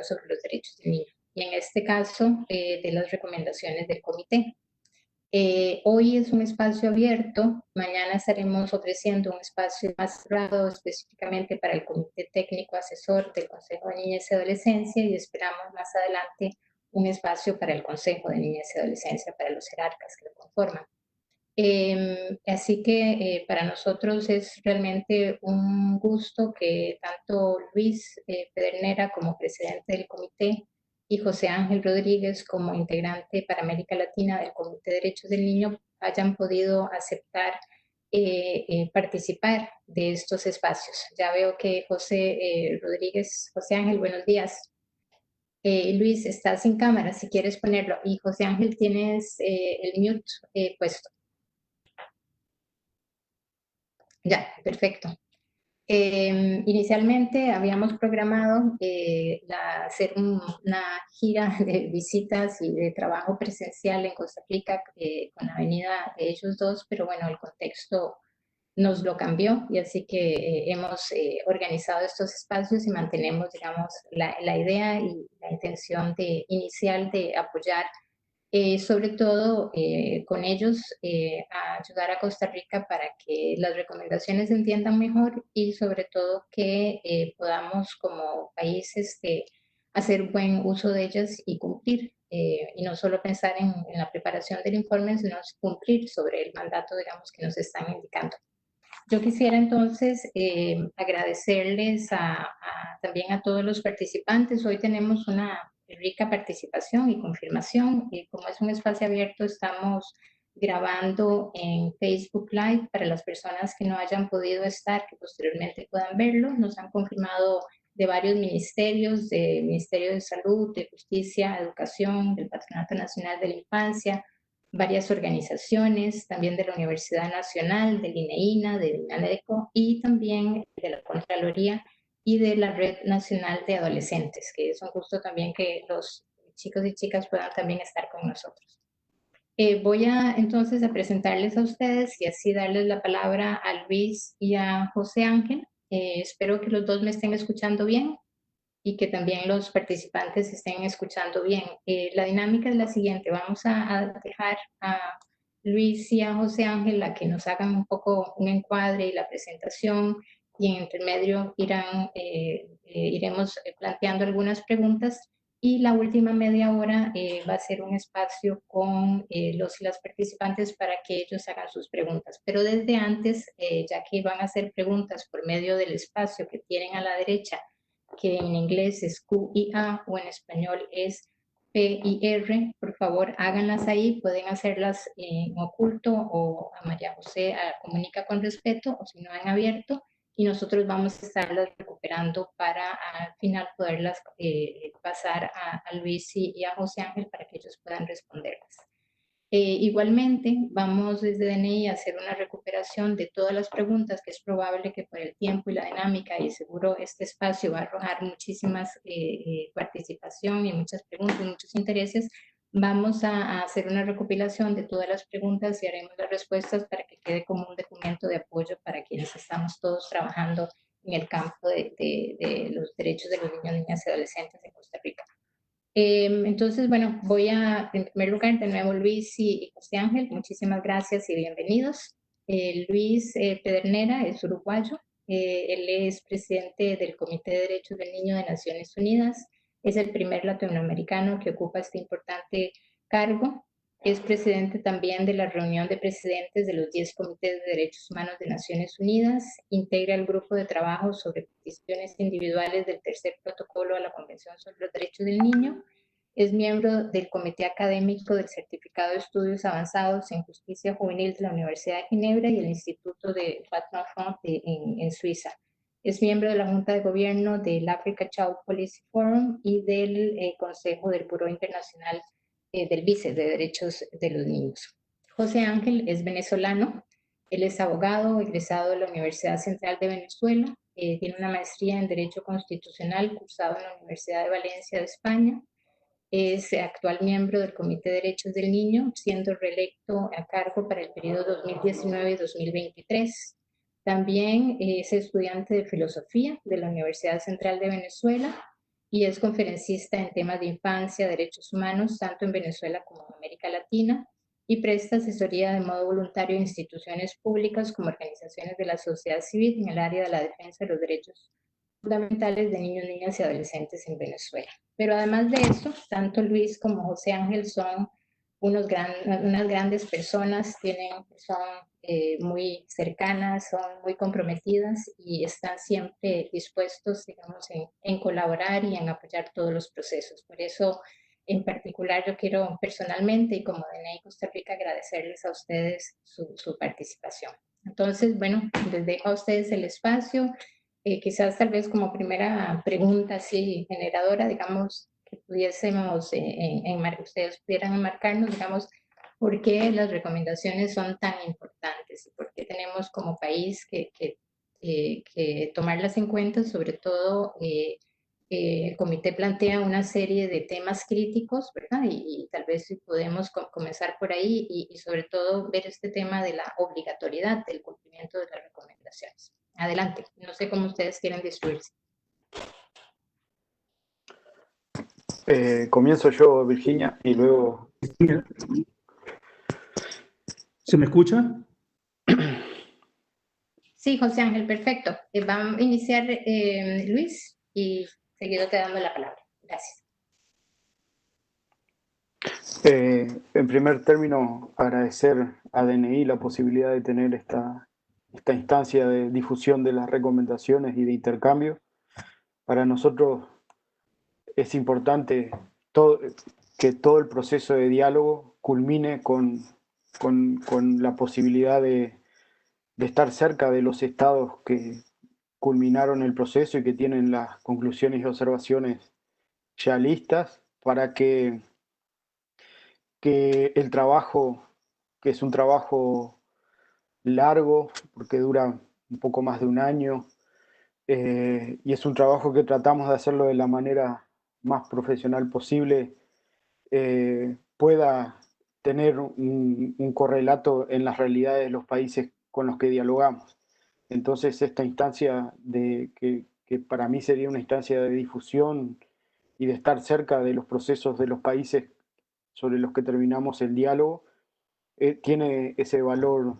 sobre los derechos del niño, y en este caso de las recomendaciones del comité. Hoy es un espacio abierto, mañana estaremos ofreciendo un espacio más cerrado específicamente para el Comité Técnico Asesor del Consejo de Niñez y Adolescencia, y esperamos más adelante un espacio para el Consejo de Niñez y Adolescencia, para los jerarcas que lo conforman. Así que para nosotros es realmente un gusto que tanto Luis Pedernera como presidente del comité y José Ángel Rodríguez como integrante para América Latina del Comité de Derechos del Niño hayan podido aceptar participar de estos espacios. Ya veo que José Rodríguez, José Ángel, buenos días. Luis, está sin cámara, si quieres ponerlo. Y José Ángel, tienes el mute puesto. Ya, perfecto. Inicialmente habíamos programado hacer una gira de visitas y de trabajo presencial en Costa Rica con la venida de ellos dos, pero bueno, el contexto nos lo cambió y así que hemos organizado estos espacios y mantenemos, digamos, la idea y la intención inicial de apoyar sobre todo con ellos, a ayudar a Costa Rica para que las recomendaciones se entiendan mejor y sobre todo que podamos como país hacer buen uso de ellas y cumplir, y no solo pensar en la preparación del informe, sino cumplir sobre el mandato, digamos, que nos están indicando. Yo quisiera entonces agradecerles también a todos los participantes. Hoy tenemos una rica participación y confirmación. Y como es un espacio abierto, estamos grabando en Facebook Live para las personas que no hayan podido estar, que posteriormente puedan verlo. Nos han confirmado de varios ministerios, del Ministerio de Salud, de Justicia, Educación, del Patronato Nacional de la Infancia, varias organizaciones, también de la Universidad Nacional, del INEINA, del INALECO y también de la Contraloría y de la Red Nacional de Adolescentes, que es un gusto también que los chicos y chicas puedan también estar con nosotros. Voy entonces a presentarles a ustedes y así darles la palabra a Luis y a José Ángel. Espero que los dos me estén escuchando bien y que también los participantes estén escuchando bien. La dinámica es la siguiente, vamos a dejar a Luis y a José Ángel a que nos hagan un poco un encuadre y la presentación, y en intermedio iremos planteando algunas preguntas, y la última media hora va a ser un espacio con los y las participantes para que ellos hagan sus preguntas. Pero desde antes, ya que van a hacer preguntas por medio del espacio que tienen a la derecha, que en inglés es QIA o en español es PIR, por favor háganlas ahí, pueden hacerlas en oculto o a María José comunica con respeto, o si no en abierto, y nosotros vamos a estarlas recuperando para al final poderlas pasar a Luis y a José Ángel para que ellos puedan responderlas. Igualmente, vamos desde DNI a hacer una recuperación de todas las preguntas, que es probable que por el tiempo y la dinámica, y seguro este espacio va a arrojar muchísimas participación y muchas preguntas, muchos intereses, vamos a hacer una recopilación de todas las preguntas y haremos las respuestas para que quede como un documento de apoyo para quienes estamos todos trabajando en el campo de los derechos de los niños, niñas y adolescentes en Costa Rica. Entonces, bueno, en primer lugar, de nuevo, Luis y José Ángel, muchísimas gracias y bienvenidos. Luis Pedernera es uruguayo, él es presidente del Comité de Derechos del Niño de Naciones Unidas, es el primer latinoamericano que ocupa este importante cargo. Es presidente también de la reunión de presidentes de los 10 comités de derechos humanos de Naciones Unidas, integra el grupo de trabajo sobre peticiones individuales del tercer protocolo a la Convención sobre los Derechos del Niño, es miembro del comité académico del Certificado de Estudios Avanzados en Justicia Juvenil de la Universidad de Ginebra y el Instituto de Droits Enfants en Suiza. Es miembro de la Junta de Gobierno del Africa Child Policy Forum y del Consejo del Buró Internacional del Vice de Derechos de los Niños. José Ángel es venezolano, él es abogado, egresado de la Universidad Central de Venezuela, tiene una maestría en Derecho Constitucional cursado en la Universidad de Valencia de España, es actual miembro del Comité de Derechos del Niño, siendo reelecto a cargo para el periodo 2019 y 2023. También es estudiante de Filosofía de la Universidad Central de Venezuela y es conferencista en temas de infancia, derechos humanos, tanto en Venezuela como en América Latina, y presta asesoría de modo voluntario a instituciones públicas como organizaciones de la sociedad civil en el área de la defensa de los derechos fundamentales de niños, niñas y adolescentes en Venezuela. Pero además de eso, tanto Luis como José Ángel son unas grandes personas, son muy cercanas, son muy comprometidas y están siempre dispuestos, digamos, en colaborar y en apoyar todos los procesos. Por eso, en particular, yo quiero personalmente y como DNI Costa Rica agradecerles a ustedes su participación. Entonces, bueno, les dejo a ustedes el espacio. Quizás tal vez como primera pregunta así generadora, digamos, que pudiésemos, ustedes pudieran enmarcarnos, digamos, por qué las recomendaciones son tan importantes y por qué tenemos como país que tomarlas en cuenta, sobre todo el comité plantea una serie de temas críticos, ¿verdad? Y tal vez si podemos comenzar por ahí y sobre todo ver este tema de la obligatoriedad del cumplimiento de las recomendaciones. Adelante, no sé cómo ustedes quieren distribuirse. Comienzo yo, Virginia, y luego... ¿Se me escucha? Sí, José Ángel, perfecto. Va a iniciar Luis y seguido te dando la palabra. Gracias. En primer término, agradecer a DNI la posibilidad de tener esta instancia de difusión de las recomendaciones y de intercambio. Para nosotros es importante que todo el proceso de diálogo culmine con la posibilidad de estar cerca de los estados que culminaron el proceso y que tienen las conclusiones y observaciones ya listas para que el trabajo, que es un trabajo largo, porque dura un poco más de un año, y es un trabajo que tratamos de hacerlo de la manera más profesional posible, pueda tener un correlato en las realidades de los países con los que dialogamos. Entonces, esta instancia que para mí sería una instancia de difusión y de estar cerca de los procesos de los países sobre los que terminamos el diálogo, tiene ese valor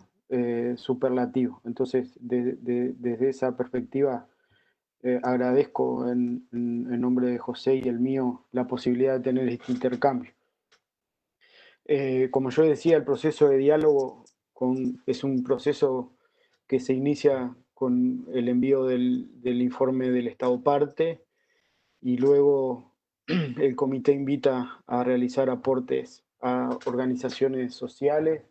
superlativo. Entonces, desde esa perspectiva, agradezco en nombre de José y el mío la posibilidad de tener este intercambio. Como yo decía, el proceso de diálogo es un proceso que se inicia con el envío del informe del Estado parte y luego el comité invita a realizar aportes a organizaciones sociales,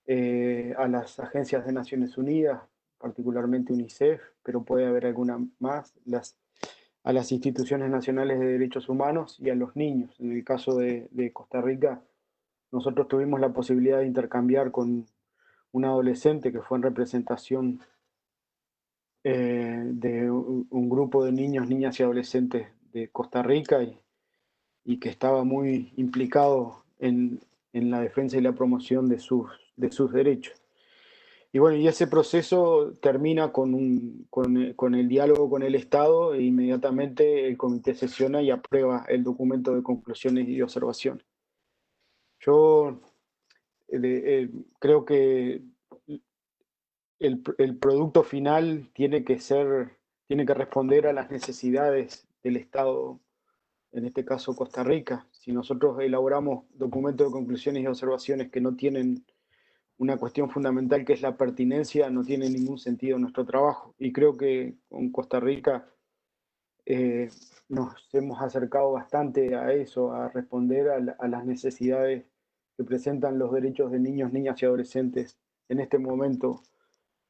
a las agencias de Naciones Unidas, particularmente UNICEF, pero puede haber alguna más, a las instituciones nacionales de derechos humanos y a los niños. En el caso de Costa Rica, nosotros tuvimos la posibilidad de intercambiar con un adolescente que fue en representación de un grupo de niños, niñas y adolescentes de Costa Rica y que estaba muy implicado en la defensa y la promoción de sus derechos. Y bueno, y ese proceso termina con el diálogo con el Estado e inmediatamente el comité sesiona y aprueba el documento de conclusiones y observaciones. Yo creo que el producto final tiene que responder a las necesidades del Estado, en este caso Costa Rica. Si nosotros elaboramos documentos de conclusiones y observaciones que no tienen una cuestión fundamental que es la pertinencia, no tiene ningún sentido nuestro trabajo. Y creo que con Costa Rica nos hemos acercado bastante a eso, a responder a las necesidades que presentan los derechos de niños, niñas y adolescentes en este momento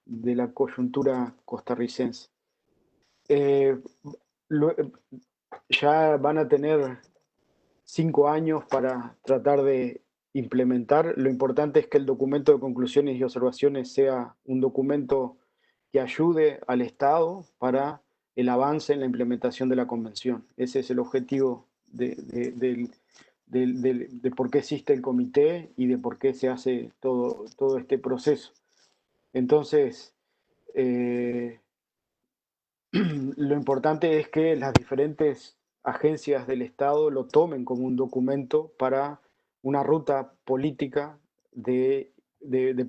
de la coyuntura costarricense. Eh, lo, ya van a tener 5 años para tratar de implementar. Lo importante es que el documento de conclusiones y observaciones sea un documento que ayude al Estado para el avance en la implementación de la Convención. Ese es el objetivo de por qué existe el comité y de por qué se hace todo este proceso. Entonces, lo importante es que las diferentes agencias del Estado lo tomen como un documento para una ruta política de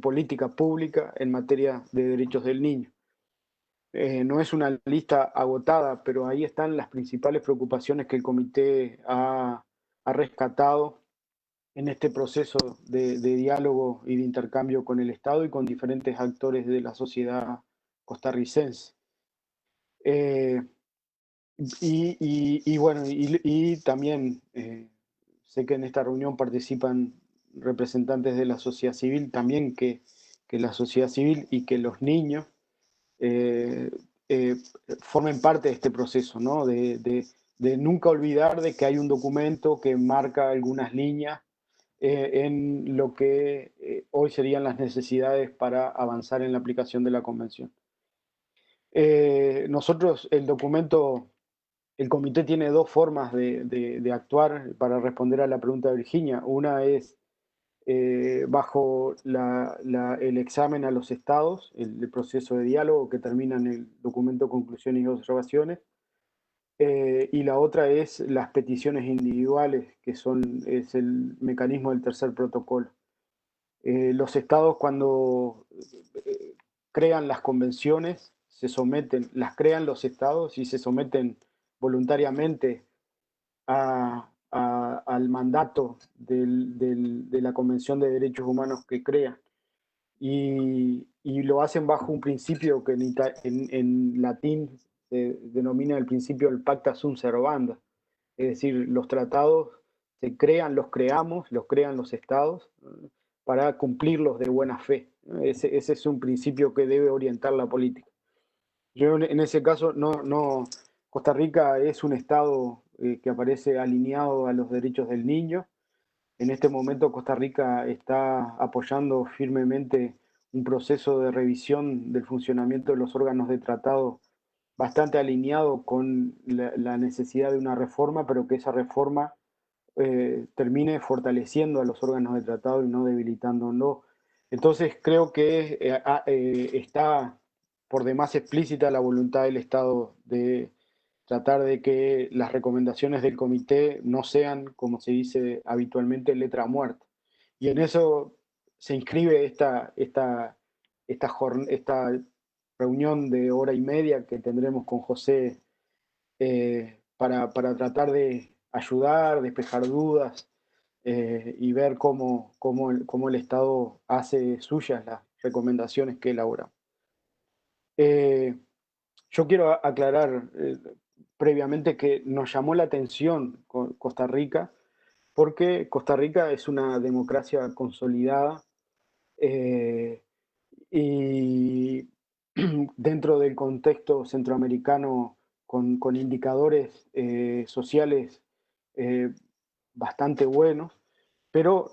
política pública en materia de derechos del niño. No es una lista agotada, pero ahí están las principales preocupaciones que el comité ha rescatado en este proceso de diálogo y de intercambio con el Estado y con diferentes actores de la sociedad costarricense. Eh, bueno, y también sé que en esta reunión participan representantes de la sociedad civil, también que la sociedad civil y que los niños eh, eh, formen parte de este proceso, ¿no? De nunca olvidar de que hay un documento que marca algunas líneas en lo que hoy serían las necesidades para avanzar en la aplicación de la convención. Nosotros, el comité tiene dos formas de actuar para responder a la pregunta de Virginia. Una es bajo el examen a los estados, el proceso de diálogo que termina en el documento Conclusiones y Observaciones, y la otra es las peticiones individuales, que es el mecanismo del tercer protocolo. Los estados cuando crean las convenciones, las crean los estados y se someten voluntariamente al mandato de la Convención de Derechos Humanos que crean. Y lo hacen bajo un principio que en latín se denomina el principio del pacta sunt servanda. Es decir, los tratados se crean, los crean los estados para cumplirlos de buena fe. Ese es un principio que debe orientar la política. Yo en ese caso Costa Rica es un estado que aparece alineado a los derechos del niño. En este momento Costa Rica está apoyando firmemente un proceso de revisión del funcionamiento de los órganos de tratado bastante alineado con la necesidad de una reforma, pero que esa reforma termine fortaleciendo a los órganos de tratado y no debilitándolo. Entonces creo que está por demás explícita la voluntad del Estado de tratar de que las recomendaciones del comité no sean, como se dice habitualmente, letra muerta. Y en eso se inscribe esta reunión de hora y media que tendremos con José para tratar de ayudar, despejar dudas y ver cómo el Estado hace suyas las recomendaciones que elabora. Yo quiero aclarar previamente que nos llamó la atención Costa Rica porque Costa Rica es una democracia consolidada y dentro del contexto centroamericano con indicadores sociales eh, bastante buenos, pero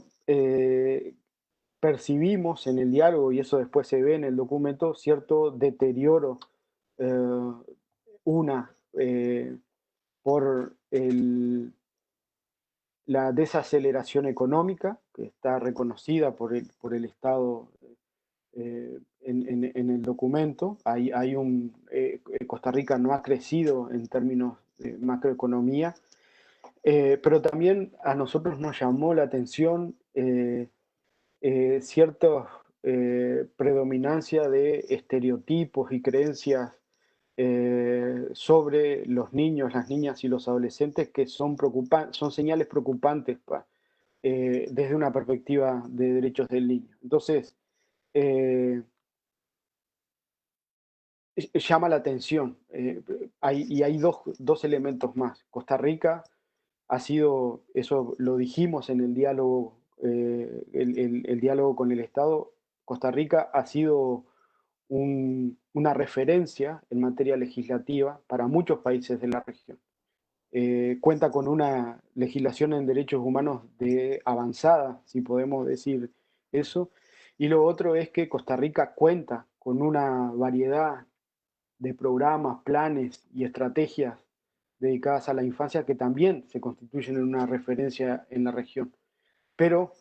percibimos en el diálogo, y eso después se ve en el documento, cierto deterioro, eh, una, por la desaceleración económica, que está reconocida por el Estado en el documento. Costa Rica no ha crecido en términos de macroeconomía, pero también a nosotros nos llamó la atención cierta predominancia de estereotipos y creencias sobre los niños, las niñas y los adolescentes que son señales preocupantes desde una perspectiva de derechos del niño. Entonces, llama la atención. Hay dos elementos más. Costa Rica ha sido, eso lo dijimos en el diálogo, el diálogo con el Estado, Costa Rica ha sido una referencia en materia legislativa para muchos países de la región. Cuenta con una legislación en derechos humanos avanzada, si podemos decir eso. Y lo otro es que Costa Rica cuenta con una variedad de programas, planes y estrategias dedicadas a la infancia que también se constituyen en una referencia en la región. Pero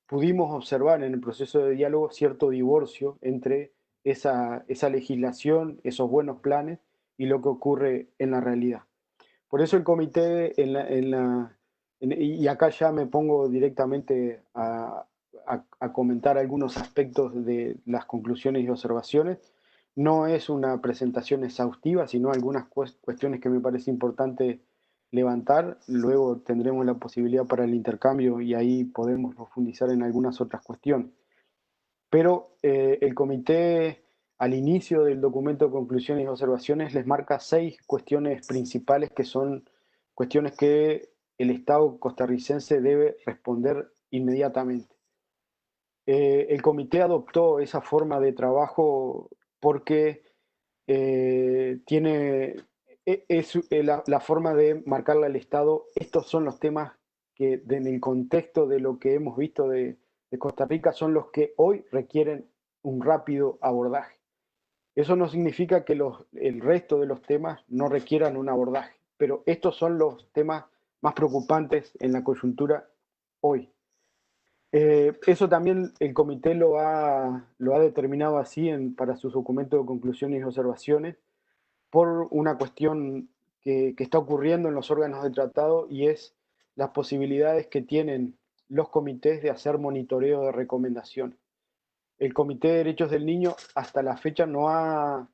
pudimos observar en el proceso de diálogo cierto divorcio entre esa legislación, esos buenos planes y lo que ocurre en la realidad. Por eso el comité, y acá ya me pongo directamente a comentar algunos aspectos de las conclusiones y observaciones. No es una presentación exhaustiva, sino algunas cuestiones que me parece importante levantar. Luego tendremos la posibilidad para el intercambio y ahí podemos profundizar en algunas otras cuestiones. Pero el comité, al inicio del documento de conclusiones y observaciones, les marca 6 cuestiones principales que son cuestiones que el Estado costarricense debe responder inmediatamente. El comité adoptó esa forma de trabajo porque es la forma de marcarle al Estado, estos son los temas que en el contexto de lo que hemos visto de Costa Rica son los que hoy requieren un rápido abordaje. Eso no significa que el resto de los temas no requieran un abordaje, pero estos son los temas más preocupantes en la coyuntura hoy. Eso también el comité lo ha determinado así para sus documentos de conclusiones y observaciones, por una cuestión que está ocurriendo en los órganos de tratado, y es las posibilidades que tienen los comités de hacer monitoreo de recomendaciones. El Comité de Derechos del Niño hasta la fecha no ha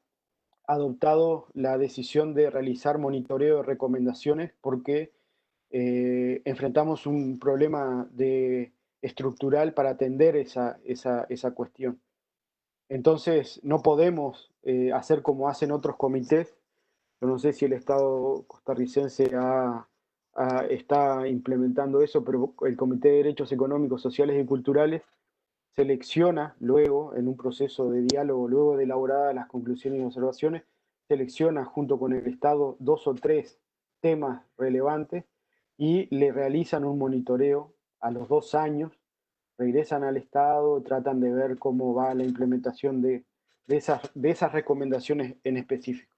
adoptado la decisión de realizar monitoreo de recomendaciones porque enfrentamos un problema estructural para atender esa cuestión. Entonces, no podemos hacer como hacen otros comités. Yo no sé si el Estado costarricense está implementando eso, pero el Comité de Derechos Económicos, Sociales y Culturales selecciona luego, en un proceso de diálogo, luego de elaboradas las conclusiones y observaciones, selecciona junto con el Estado 2 o 3 temas relevantes y le realizan un monitoreo a los 2 años, regresan al Estado, tratan de ver cómo va la implementación de esas recomendaciones en específico.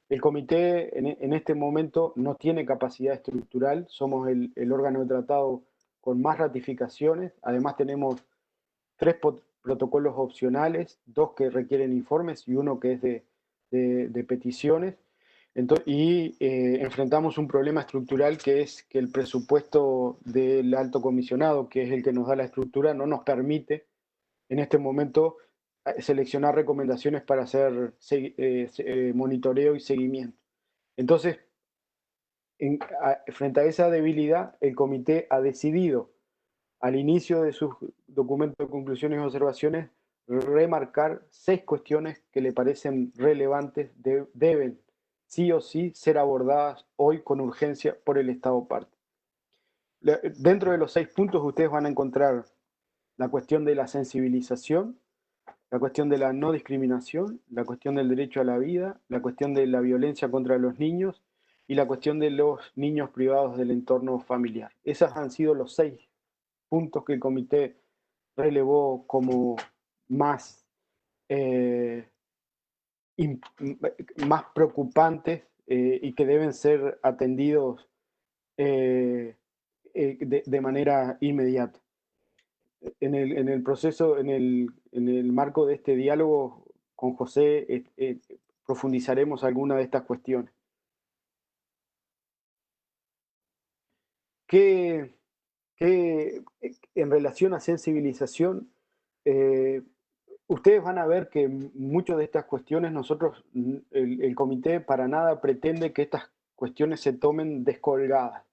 El comité en este momento no tiene capacidad estructural, somos el órgano de tratado con más ratificaciones, además tenemos 3 protocolos opcionales, 2 que requieren informes y 1 que es de peticiones. Enfrentamos un problema estructural, que es que el presupuesto del alto comisionado, que es el que nos da la estructura, no nos permite en este momento seleccionar recomendaciones para hacer monitoreo y seguimiento. Entonces, frente a esa debilidad, el comité ha decidido, al inicio de sus documentos de conclusiones y observaciones, remarcar 6 cuestiones que le parecen relevantes, deben sí o sí ser abordadas hoy con urgencia por el Estado parte. Dentro de los 6 puntos ustedes van a encontrar la cuestión de la sensibilización, la cuestión de la no discriminación, la cuestión del derecho a la vida, la cuestión de la violencia contra los niños y la cuestión de los niños privados del entorno familiar. Esos han sido los 6 puntos que el comité relevó como más, más preocupantes y que deben ser atendidos de manera inmediata. En el proceso, en el marco de este diálogo con José, profundizaremos alguna de estas cuestiones. En relación a sensibilización, ustedes van a ver que muchas de estas cuestiones nosotros, el comité para nada pretende que estas cuestiones se tomen descolgadas.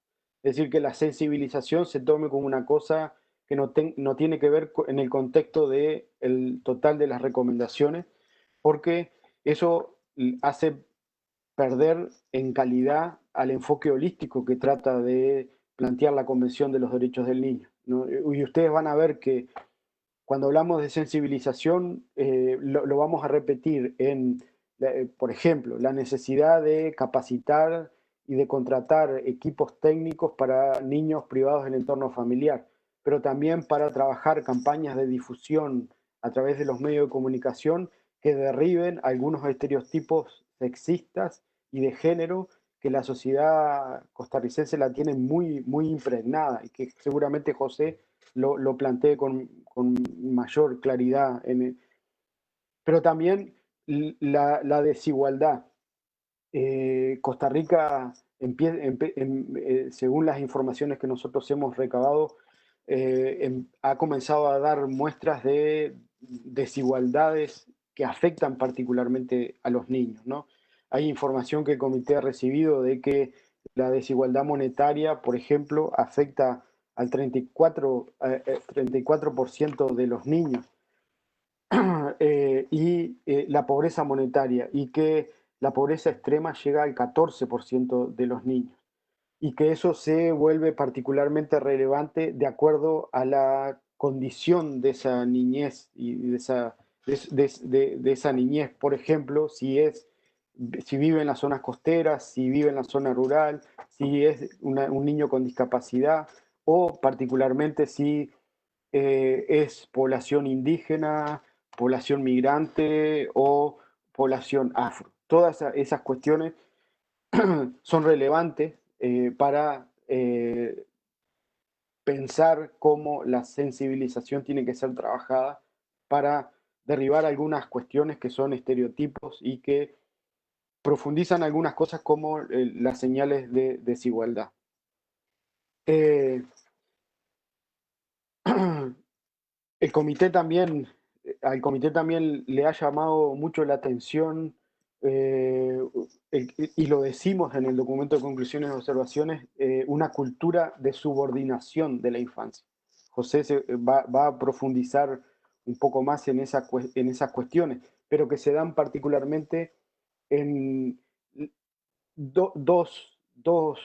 Es decir, que la sensibilización se tome como una cosa que no tiene que ver en el contexto del total de las recomendaciones, porque eso hace perder en calidad al enfoque holístico que trata de plantear la Convención de los Derechos del Niño, ¿no? Y ustedes van a ver que cuando hablamos de sensibilización, lo vamos a repetir por ejemplo, la necesidad de capacitar y de contratar equipos técnicos para niños privados del entorno familiar, pero también para trabajar campañas de difusión a través de los medios de comunicación que derriben algunos estereotipos sexistas y de género que la sociedad costarricense la tiene muy, muy impregnada, y que seguramente José lo planteé con mayor claridad. Pero también la desigualdad. Costa Rica según las informaciones que nosotros hemos recabado, ha comenzado a dar muestras de desigualdades que afectan particularmente a los niños, ¿no? Hay información que el comité ha recibido de que la desigualdad monetaria, por ejemplo, afecta al 34% de los niños la pobreza monetaria, y que la pobreza extrema llega al 14% de los niños, y que eso se vuelve particularmente relevante de acuerdo a la condición de esa niñez y de esa niñez. Por ejemplo, si vive en las zonas costeras, si vive en la zona rural, si es un niño con discapacidad, o particularmente si es población indígena, población migrante o población afro. Todas esas cuestiones son relevantes para pensar cómo la sensibilización tiene que ser trabajada para derribar algunas cuestiones que son estereotipos y que profundizan algunas cosas como las señales de desigualdad. El comité también, Al comité también le ha llamado mucho la atención, y lo decimos en el documento de conclusiones y observaciones, una cultura de subordinación de la infancia. José va a profundizar un poco más en esas cuestiones, pero que se dan particularmente en dos, dos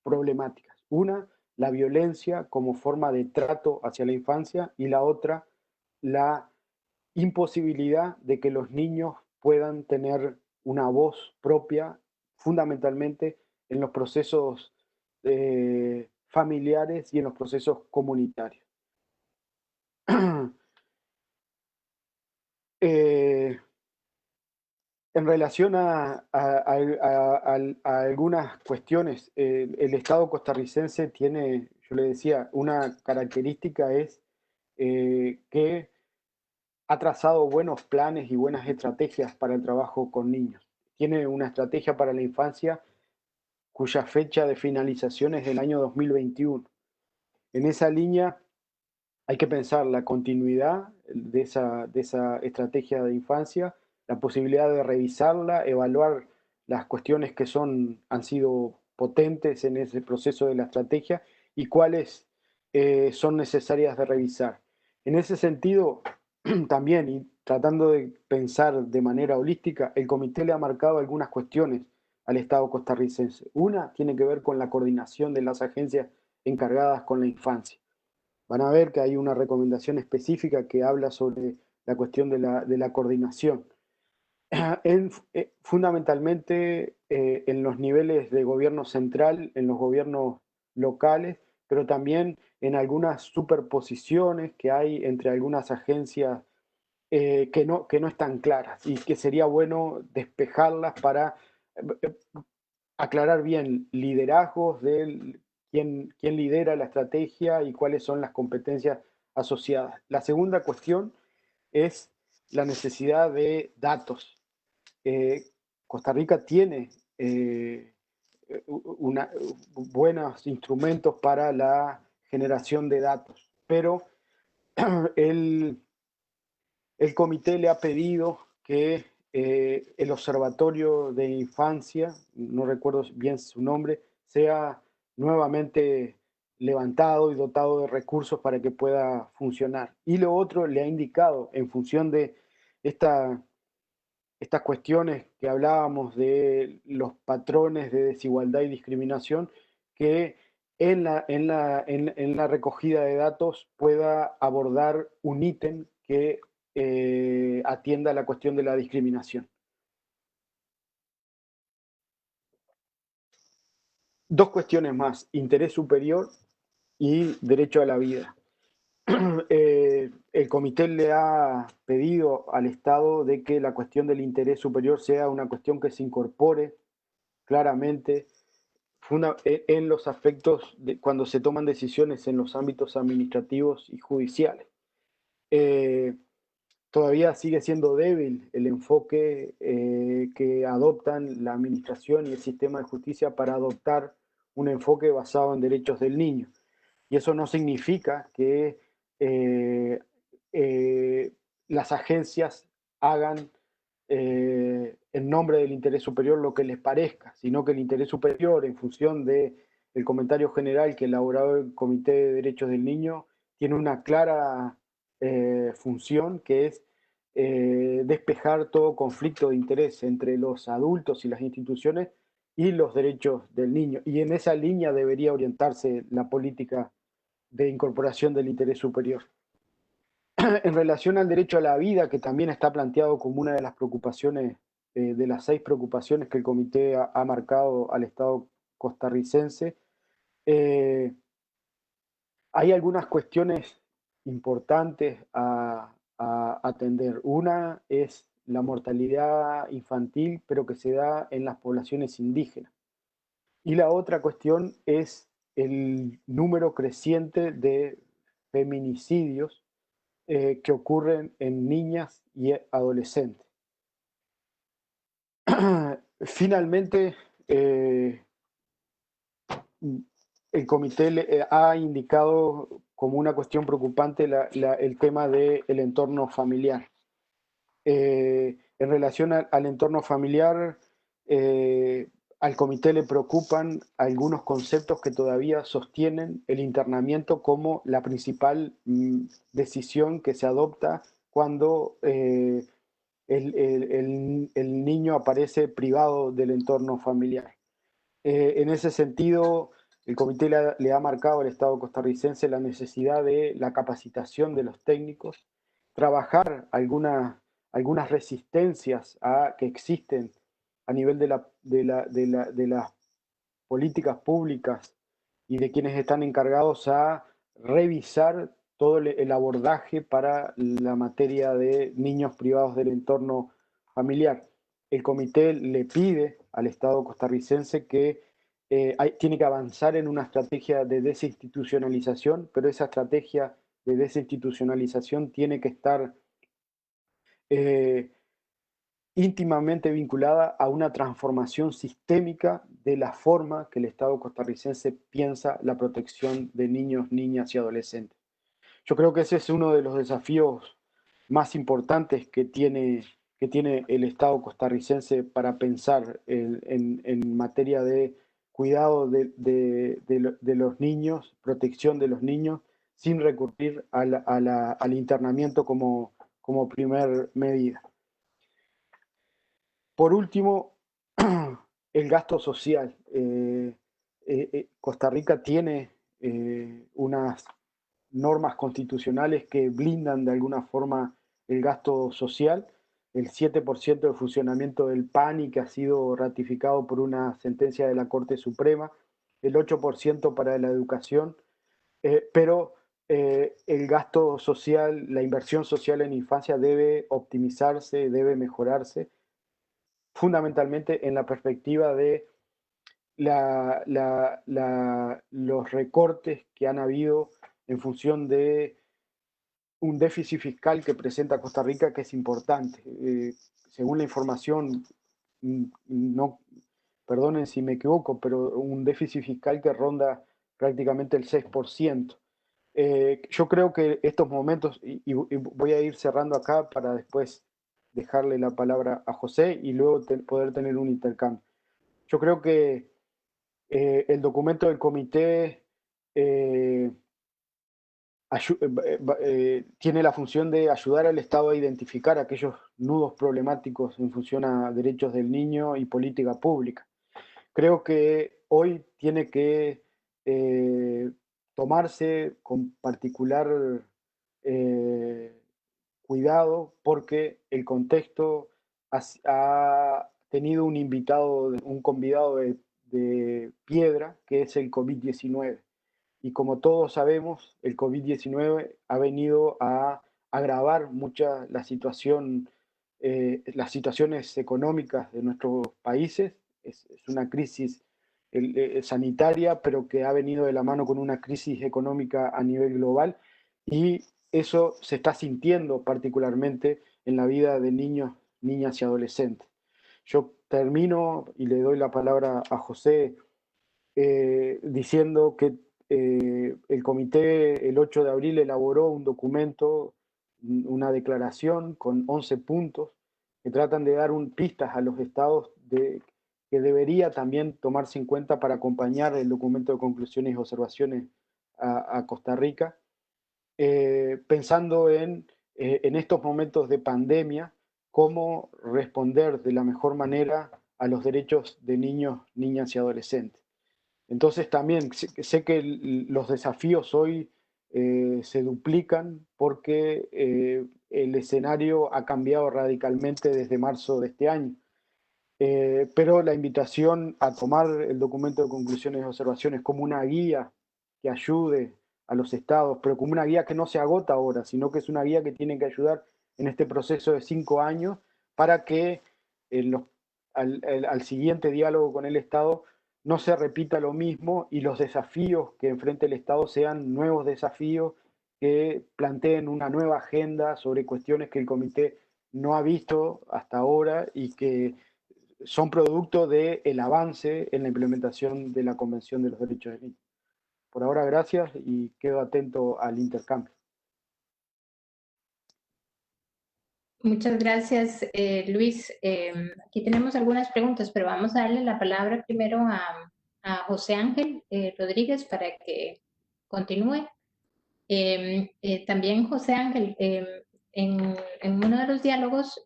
problemáticas. Una, la violencia como forma de trato hacia la infancia, y la otra, la imposibilidad de que los niños puedan tener una voz propia, fundamentalmente en los procesos familiares y en los procesos comunitarios. eh, En relación a algunas cuestiones, el Estado costarricense tiene, yo le decía, una característica es que ha trazado buenos planes y buenas estrategias para el trabajo con niños. Tiene una estrategia para la infancia cuya fecha de finalización es el año 2021. En esa línea hay que pensar la continuidad de esa estrategia de infancia, la posibilidad de revisarla, evaluar las cuestiones que han sido potentes en ese proceso de la estrategia y cuáles son necesarias de revisar. En ese sentido, también, y tratando de pensar de manera holística, el comité le ha marcado algunas cuestiones al Estado costarricense. Una tiene que ver con la coordinación de las agencias encargadas con la infancia. Van a ver que hay una recomendación específica que habla sobre la cuestión de la coordinación. Fundamentalmente en los niveles de gobierno central, en los gobiernos locales, pero también en algunas superposiciones que hay entre algunas agencias que no están claras y que sería bueno despejarlas para aclarar bien liderazgos de quién lidera la estrategia y cuáles son las competencias asociadas. La segunda cuestión es la necesidad de datos. Costa Rica tiene buenos instrumentos para la generación de datos, pero el, el comité le ha pedido que el Observatorio de Infancia, no recuerdo bien su nombre, sea nuevamente levantado y dotado de recursos para que pueda funcionar. Y lo otro, le ha indicado, en función de estas cuestiones que hablábamos de los patrones de desigualdad y discriminación, que en la recogida de datos pueda abordar un ítem que atienda la cuestión de la discriminación. Dos cuestiones más: interés superior y derecho a la vida. El comité le ha pedido al Estado de que la cuestión del interés superior sea una cuestión que se incorpore claramente en los aspectos de cuando se toman decisiones en los ámbitos administrativos y judiciales. todavía sigue siendo débil el enfoque que adoptan la administración y el sistema de justicia para adoptar un enfoque basado en derechos del niño. Y eso no significa que las agencias hagan en nombre del interés superior lo que les parezca, sino que el interés superior, en función del comentario general que elaboró el Comité de Derechos del Niño, tiene una clara función, que es despejar todo conflicto de interés entre los adultos y las instituciones y los derechos del niño. Y en esa línea debería orientarse la política de incorporación del interés superior. En relación al derecho a la vida, que también está planteado como una de las preocupaciones, de las 6 preocupaciones que el comité ha marcado al Estado costarricense, hay algunas cuestiones importantes a atender. Una es la mortalidad infantil, pero que se da en las poblaciones indígenas. Y la otra cuestión es el número creciente de feminicidios que ocurren en niñas y adolescentes. Finalmente, el comité ha indicado como una cuestión preocupante el tema del entorno familiar. En relación al entorno familiar, al comité le preocupan algunos conceptos que todavía sostienen el internamiento como la principal decisión que se adopta cuando el niño aparece privado del entorno familiar. En ese sentido, el comité le ha marcado al Estado costarricense la necesidad de la capacitación de los técnicos, trabajar algunas resistencias que existen a nivel de las políticas públicas y de quienes están encargados a revisar todo el abordaje para la materia de niños privados del entorno familiar. El comité le pide al Estado costarricense que tiene que avanzar en una estrategia de desinstitucionalización, pero esa estrategia de desinstitucionalización tiene que estar íntimamente vinculada a una transformación sistémica de la forma que el Estado costarricense piensa la protección de niños, niñas y adolescentes. Yo creo que ese es uno de los desafíos más importantes que tiene el Estado costarricense para pensar en materia de cuidado de los niños, protección de los niños, sin recurrir al internamiento como primer medida. Por último, el gasto social. Costa Rica tiene unas normas constitucionales que blindan de alguna forma el gasto social. El 7% de funcionamiento del PANI, que ha sido ratificado por una sentencia de la Corte Suprema, el 8% para la educación, pero el gasto social, la inversión social en infancia debe optimizarse, debe mejorarse, fundamentalmente en la perspectiva de los recortes que han habido en función de un déficit fiscal que presenta Costa Rica, que es importante. Según la información, no, perdonen si me equivoco, pero un déficit fiscal que ronda prácticamente el 6%. Yo creo que estos momentos, y voy a ir cerrando acá para después dejarle la palabra a José y luego poder tener un intercambio. Yo creo que el documento del comité tiene la función de ayudar al Estado a identificar aquellos nudos problemáticos en función a derechos del niño y política pública. Creo que hoy tiene que tomarse con particular cuidado porque el contexto ha tenido un convidado de piedra, que es el COVID-19. Y como todos sabemos, el COVID-19 ha venido a agravar mucha las situaciones económicas de nuestros países. Es una crisis sanitaria, pero que ha venido de la mano con una crisis económica a nivel global. Y eso se está sintiendo particularmente en la vida de niños, niñas y adolescentes. Yo termino y le doy la palabra a José diciendo que el comité el 8 de abril elaboró un documento, una declaración con 11 puntos que tratan de dar pistas a los estados que debería también tomarse en cuenta para acompañar el documento de conclusiones y observaciones a Costa Rica, pensando en estos momentos de pandemia, cómo responder de la mejor manera a los derechos de niños, niñas y adolescentes. Entonces también sé que los desafíos hoy se duplican porque el escenario ha cambiado radicalmente desde marzo de este año. Pero la invitación a tomar el documento de conclusiones y observaciones como una guía que ayude a los estados, pero como una guía que no se agota ahora, sino que es una guía que tiene que ayudar en este proceso de 5 años para que al siguiente diálogo con el Estado no se repita lo mismo y los desafíos que enfrente el Estado sean nuevos desafíos que planteen una nueva agenda sobre cuestiones que el comité no ha visto hasta ahora y que son producto del avance en la implementación de la Convención de los Derechos del Niño. Por ahora, gracias y quedo atento al intercambio. Muchas gracias, Luis. Aquí tenemos algunas preguntas, pero vamos a darle la palabra primero a José Ángel Rodríguez para que continúe. También, José Ángel, en uno de los diálogos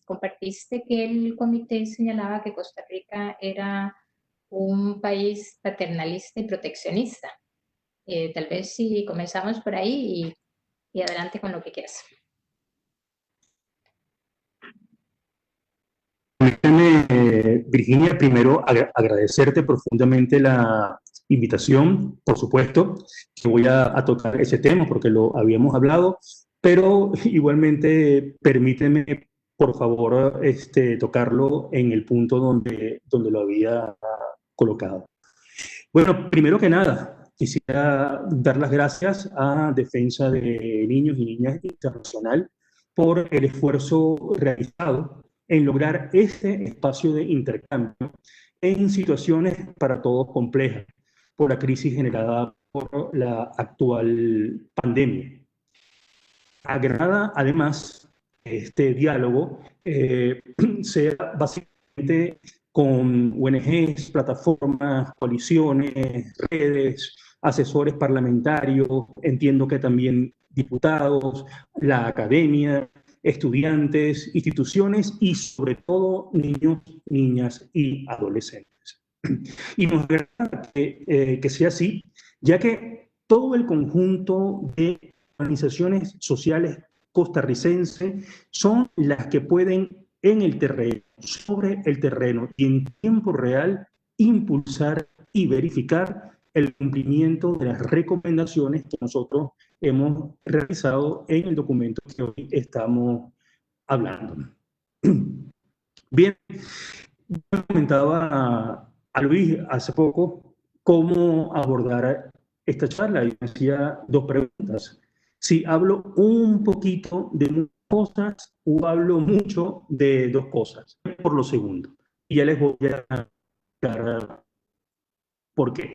compartiste que el comité señalaba que Costa Rica era un país paternalista y proteccionista. Tal vez si comenzamos por ahí y adelante con lo que quieras. Virginia, primero agradecerte profundamente la invitación, por supuesto, que voy a tocar ese tema porque lo habíamos hablado, pero igualmente permíteme, por favor, tocarlo en el punto donde lo había colocado. Bueno, primero que nada, quisiera dar las gracias a Defensa de Niños y Niñas Internacional por el esfuerzo realizado en lograr este espacio de intercambio en situaciones para todos complejas por la crisis generada por la actual pandemia. Agrada además este diálogo sea básicamente con ONGs, plataformas, coaliciones, redes, asesores parlamentarios, entiendo que también diputados, la academia, estudiantes, instituciones y sobre todo niños, niñas y adolescentes. Y nos agrada que sea así, ya que todo el conjunto de organizaciones sociales costarricenses son las que pueden en el terreno, sobre el terreno y en tiempo real impulsar y verificar el cumplimiento de las recomendaciones que nosotros hemos realizado en el documento que hoy estamos hablando. Bien, yo comentaba a Luis hace poco cómo abordar esta charla y me hacía dos preguntas. Si hablo un poquito de muchas cosas o hablo mucho de dos cosas, por lo segundo. Y ya les voy a explicar por qué.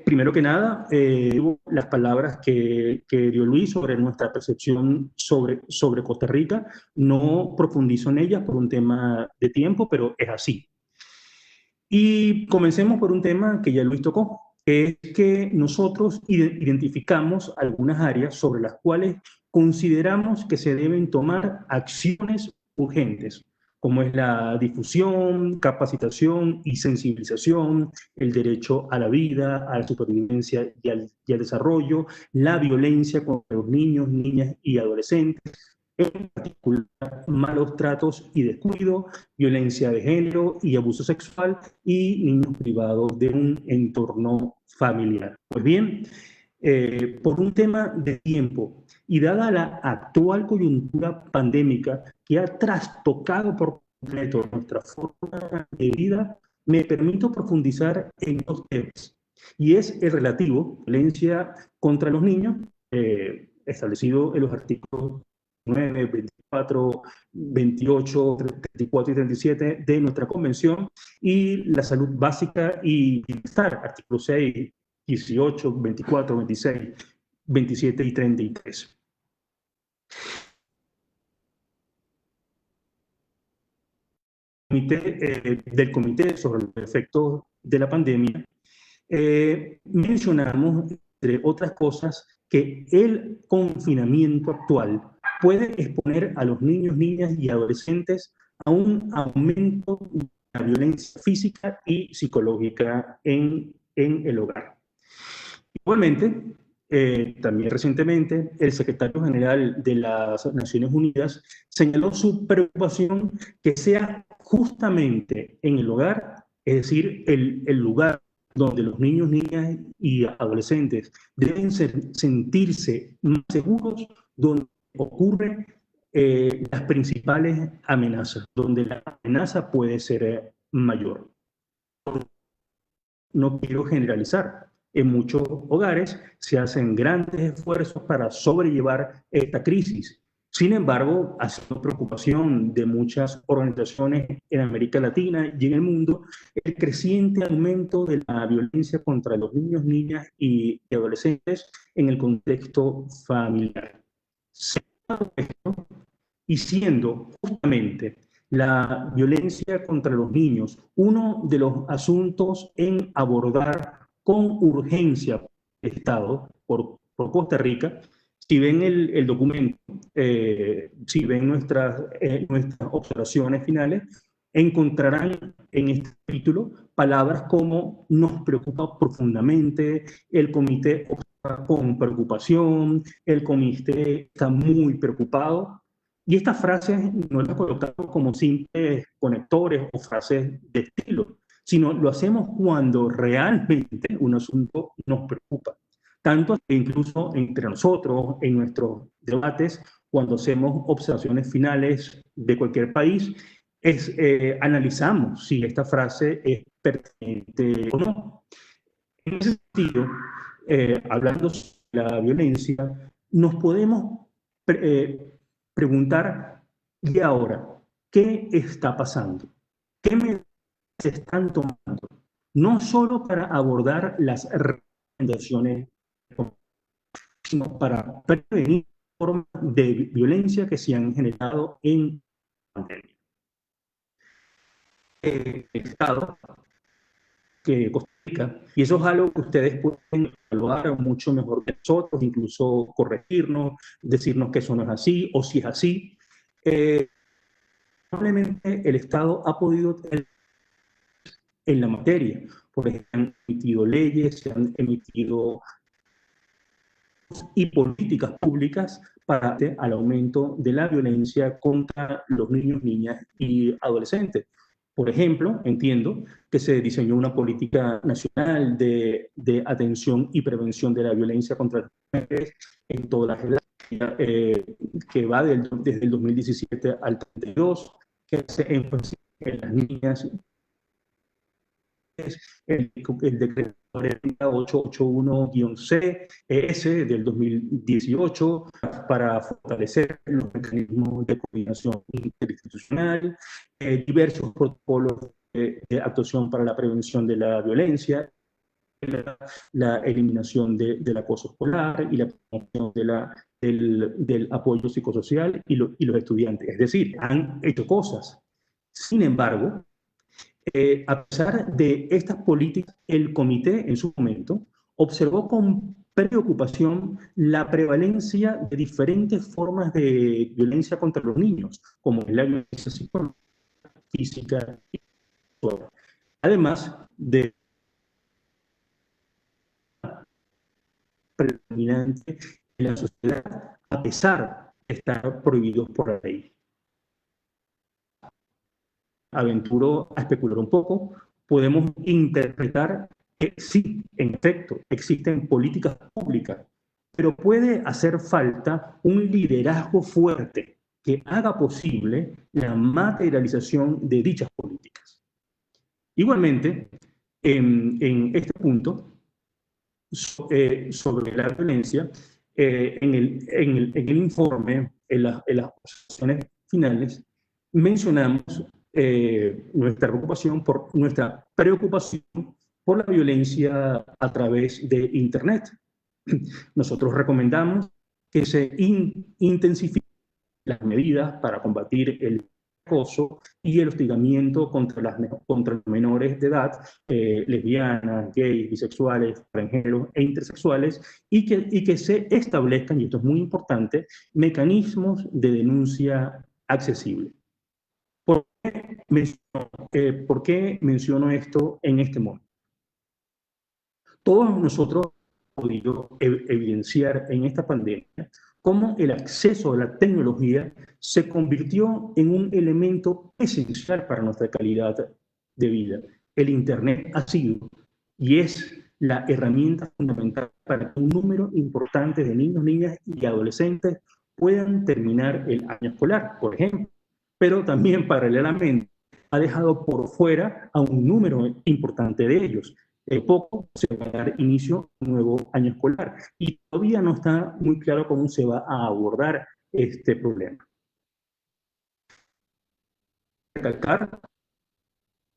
Primero que nada, las palabras que dio Luis sobre nuestra percepción sobre Costa Rica, no profundizo en ellas por un tema de tiempo, pero es así. Y comencemos por un tema que ya Luis tocó, que es que nosotros identificamos algunas áreas sobre las cuales consideramos que se deben tomar acciones urgentes, como es la difusión, capacitación y sensibilización, el derecho a la vida, a la supervivencia y al desarrollo, la violencia contra los niños, niñas y adolescentes, en particular malos tratos y descuido, violencia de género y abuso sexual y niños privados de un entorno familiar. Pues bien, por un tema de tiempo y dada la actual coyuntura pandémica que ha trastocado por completo nuestra forma de vida, me permito profundizar en dos temas. Y es el relativo, violencia contra los niños, establecido en los artículos 9, 24, 28, 34 y 37 de nuestra convención, y la salud básica y bienestar, artículos 6, 18, 24, 26, 27 y 33. Del Comité sobre los efectos de la pandemia, mencionamos, entre otras cosas, que el confinamiento actual puede exponer a los niños, niñas y adolescentes a un aumento de la violencia física y psicológica en el hogar. Igualmente, también recientemente, el secretario general de las Naciones Unidas señaló su preocupación que sea justamente en el hogar, es decir, el lugar donde los niños, niñas y adolescentes deben sentirse más seguros, donde ocurren las principales amenazas, donde la amenaza puede ser mayor. No quiero generalizar. En muchos hogares se hacen grandes esfuerzos para sobrellevar esta crisis. Sin embargo, ha sido preocupación de muchas organizaciones en América Latina y en el mundo el creciente aumento de la violencia contra los niños, niñas y adolescentes en el contexto familiar. Y siendo justamente la violencia contra los niños uno de los asuntos en abordar con urgencia por el Estado, por Costa Rica, si ven el documento, si ven nuestras observaciones finales, encontrarán en este título palabras como nos preocupa profundamente, el comité observa con preocupación, el comité está muy preocupado. Y estas frases no las colocamos como simples conectores o frases de estilo, sino lo hacemos cuando realmente un asunto nos preocupa. Tanto que incluso entre nosotros, en nuestros debates, cuando hacemos observaciones finales de cualquier país, analizamos si esta frase es pertinente o no. En ese sentido, hablando sobre la violencia, nos podemos preguntar, ¿y ahora qué está pasando? ¿Qué medidas se están tomando? No solo para abordar las recomendaciones, sino para prevenir formas de violencia que se han generado en la pandemia. El Estado que Costa Rica, y eso es algo que ustedes pueden evaluar mucho mejor que nosotros, incluso corregirnos, decirnos que eso no es así, o si es así. Probablemente el Estado ha podido tener en la materia, porque se han emitido leyes, se han emitido y políticas públicas para al aumento de la violencia contra los niños, niñas y adolescentes. Por ejemplo, entiendo que se diseñó una política nacional de atención y prevención de la violencia contra las mujeres en todas las edades, que va desde el 2017 al 32, que hace énfasis en las niñas, el decreto 881-C del 2018 para fortalecer los mecanismos de coordinación interinstitucional, diversos protocolos de actuación para la prevención de la violencia, la eliminación del acoso escolar y la promoción del apoyo psicosocial y los estudiantes. Es decir, han hecho cosas. Sin embargo, a pesar de estas políticas, el comité en su momento observó con preocupación la prevalencia de diferentes formas de violencia contra los niños, como la violencia psicológica, física y sexual. Además de predominante en la sociedad, a pesar de estar prohibidos por la ley. Aventuro a especular un poco, podemos interpretar que sí, en efecto, existen políticas públicas, pero puede hacer falta un liderazgo fuerte que haga posible la materialización de dichas políticas. Igualmente, en este punto, sobre la violencia, en el informe, en las observaciones finales, mencionamos nuestra preocupación por la violencia a través de Internet. Nosotros recomendamos que se intensifiquen las medidas para combatir el acoso y el hostigamiento contra los menores de edad, lesbianas, gays, bisexuales, transgéneros e intersexuales, y que se establezcan, y esto es muy importante, mecanismos de denuncia accesibles. ¿Por qué menciono esto en este momento? Todos nosotros hemos podido evidenciar en esta pandemia cómo el acceso a la tecnología se convirtió en un elemento esencial para nuestra calidad de vida. El Internet ha sido y es la herramienta fundamental para que un número importante de niños, niñas y adolescentes puedan terminar el año escolar, por ejemplo. Pero también, paralelamente, ha dejado por fuera a un número importante de ellos. Poco se va a dar inicio a un nuevo año escolar y todavía no está muy claro cómo se va a abordar este problema. Recalcar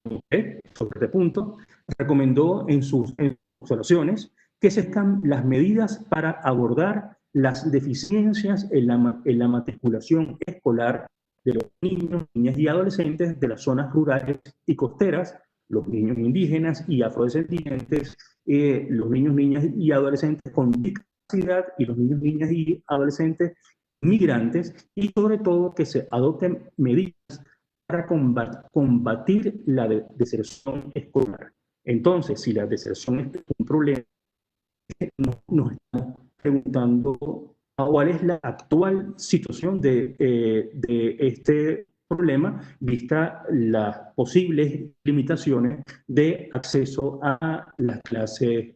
sobre este punto, recomendó en sus observaciones que se están las medidas para abordar las deficiencias en la matriculación escolar de los niños, niñas y adolescentes de las zonas rurales y costeras, los niños indígenas y afrodescendientes, los niños, niñas y adolescentes con discapacidad y los niños, niñas y adolescentes migrantes, y sobre todo que se adopten medidas para combatir la deserción escolar. Entonces, si la deserción es un problema, nos estamos preguntando cuál es la actual situación de este problema, vista las posibles limitaciones de acceso a las clases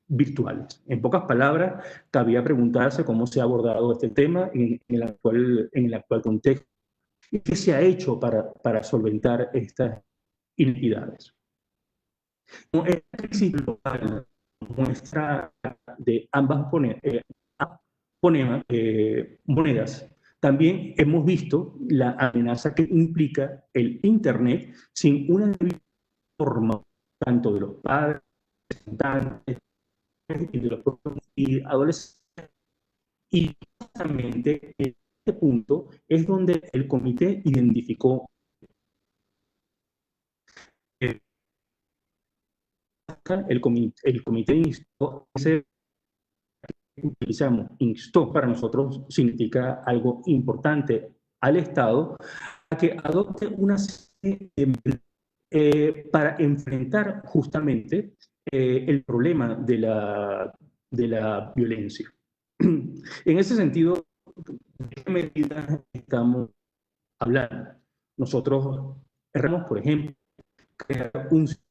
virtuales. En pocas palabras, cabía preguntarse cómo se ha abordado este tema en el actual contexto y qué se ha hecho para solventar estas inequidades. Esta crisis global muestra de ambas monedas. También hemos visto la amenaza que implica el Internet sin una forma tanto de los padres, representantes y de los propios adolescentes. Y justamente en este punto es donde el comité identificó el comité instó, para nosotros significa algo importante al Estado, a que adopte una serie para enfrentar justamente el problema de la violencia. En ese sentido, ¿de qué medidas estamos hablando? Nosotros erramos, por ejemplo, crear un sistema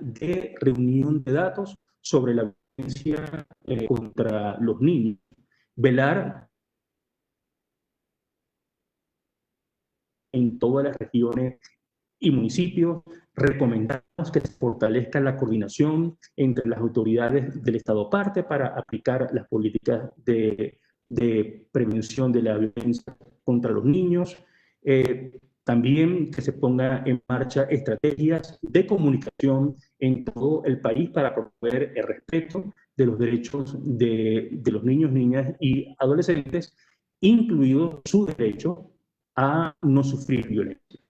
de reunión de datos sobre la violencia contra los niños, velar en todas las regiones y municipios, recomendamos que se fortalezca la coordinación entre las autoridades del Estado parte para aplicar las políticas de prevención de la violencia contra los niños, también que se ponga en marcha estrategias de comunicación en todo el país para promover el respeto de los derechos de los niños, niñas y adolescentes, incluido su derecho a no sufrir violencia.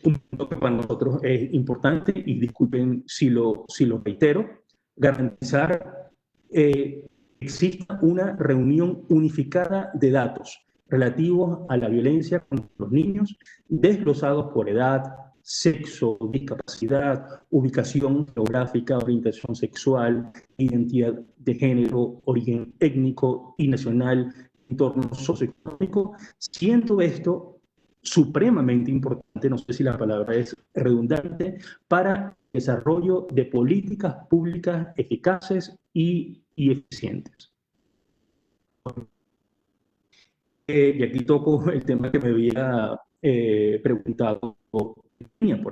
Un punto que para nosotros es importante, y disculpen si lo reitero, garantizar que exista una reunión unificada de datos relativos a la violencia contra los niños, desglosados por edad, sexo, discapacidad, ubicación geográfica, orientación sexual, identidad de género, origen étnico y nacional, entorno socioeconómico, siendo esto supremamente importante, no sé si la palabra es redundante, para el desarrollo de políticas públicas eficaces y eficientes. Y aquí toco el tema que me había preguntado, por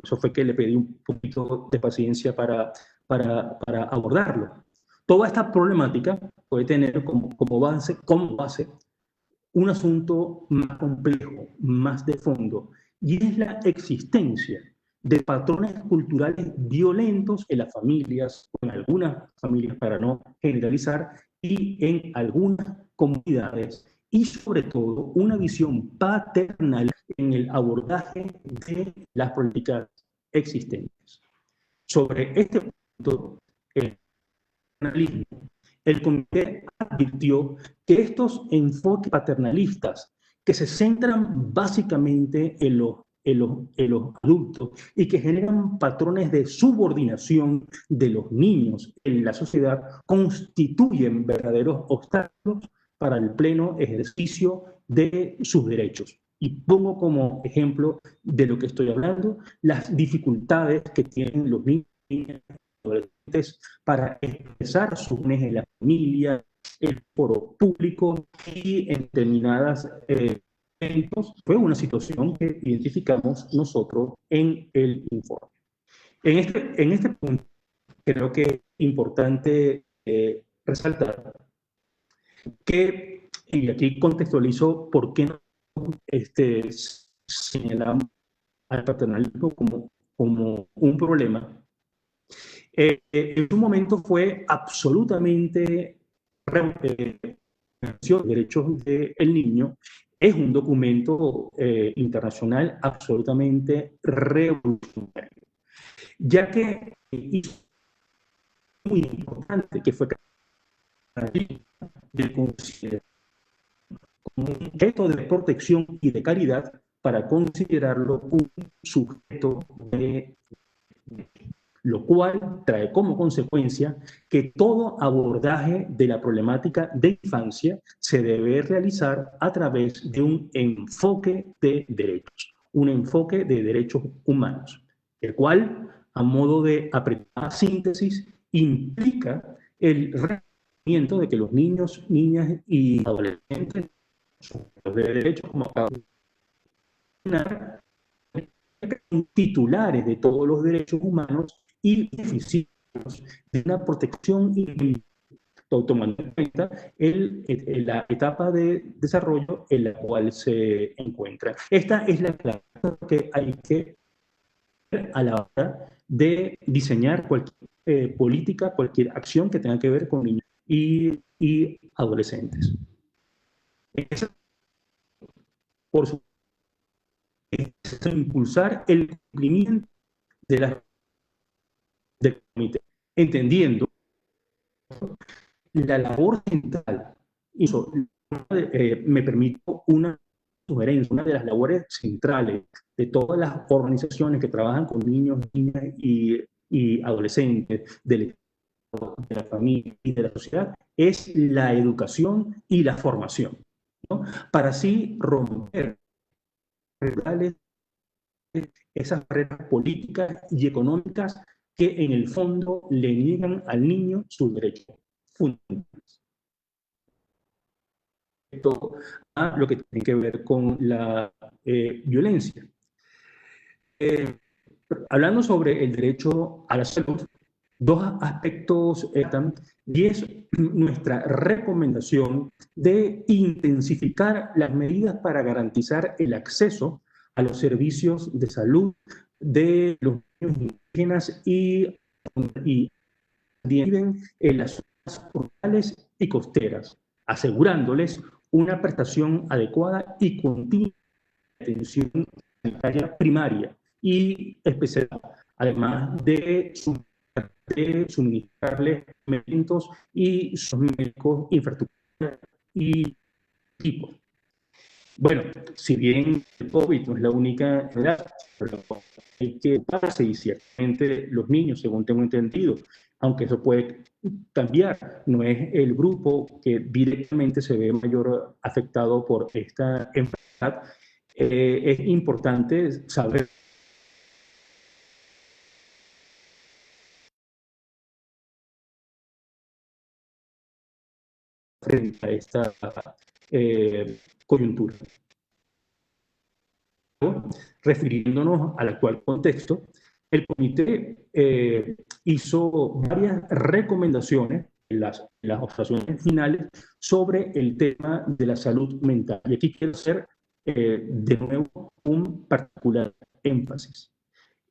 eso fue que le pedí un poquito de paciencia para para abordarlo. Toda esta problemática puede tener como base un asunto más complejo, más de fondo, y es la existencia de patrones culturales violentos en las familias, o en algunas familias para no generalizar, y en algunas comunidades, y sobre todo una visión paternal en el abordaje de las políticas existentes. Sobre este punto, el paternalismo, el comité advirtió que estos enfoques paternalistas que se centran básicamente en los adultos y que generan patrones de subordinación de los niños en la sociedad constituyen verdaderos obstáculos para el pleno ejercicio de sus derechos. Y pongo como ejemplo de lo que estoy hablando las dificultades que tienen los niños y adolescentes para expresar sus bienes en la familia, el foro público y en determinadas eventos. Fue una situación que identificamos nosotros en el informe. En este punto, creo que es importante resaltar que, y aquí contextualizo por qué no señalamos al paternalismo como un problema. En un momento fue absolutamente los derechos del niño. Es un documento internacional absolutamente revolucionario, ya que es muy importante que fue de considerar como un objeto de protección y de caridad para considerarlo un sujeto de lo cual trae como consecuencia que todo abordaje de la problemática de infancia se debe realizar a través de un enfoque de derechos, un enfoque de derechos humanos, el cual, a modo de apretada síntesis, implica el reconocimiento de que los niños, niñas y adolescentes son de derechos, como acabo de mencionar, titulares de todos los derechos humanos y beneficiarios de una protección y tomando en cuenta la etapa de desarrollo en la cual se encuentra. Esta es la clave que hay que ver a la hora de diseñar cualquier política, cualquier acción que tenga que ver con niños y adolescentes. Por supuesto, impulsar el cumplimiento de la del comité, entendiendo la labor central. Y eso, me permito una sugerencia, una de las labores centrales de todas las organizaciones que trabajan con niños, niñas y adolescentes, de la familia y de la sociedad, es la educación y la formación, ¿no? Para así romper esas barreras políticas y económicas que en el fondo le niegan al niño sus derechos fundamentales. Esto a lo que tiene que ver con la violencia. Hablando sobre el derecho a la salud, dos aspectos están, y es nuestra recomendación de intensificar las medidas para garantizar el acceso a los servicios de salud de los niños indígenas y viven en las zonas rurales y costeras, asegurándoles una prestación adecuada y continua de atención sanitaria primaria y especial, además de suministrarles medicamentos y sus médicos, infraestructura y equipos. Bueno, si bien el COVID no es la única enfermedad, pero hay que darse, y ciertamente los niños, según tengo entendido, aunque eso puede cambiar, no es el grupo que directamente se ve mayor afectado por esta enfermedad, es importante saber frente a esta coyuntura. Refiriéndonos al actual contexto, el comité hizo varias recomendaciones en las observaciones finales sobre el tema de la salud mental. Y aquí quiero hacer de nuevo un particular énfasis.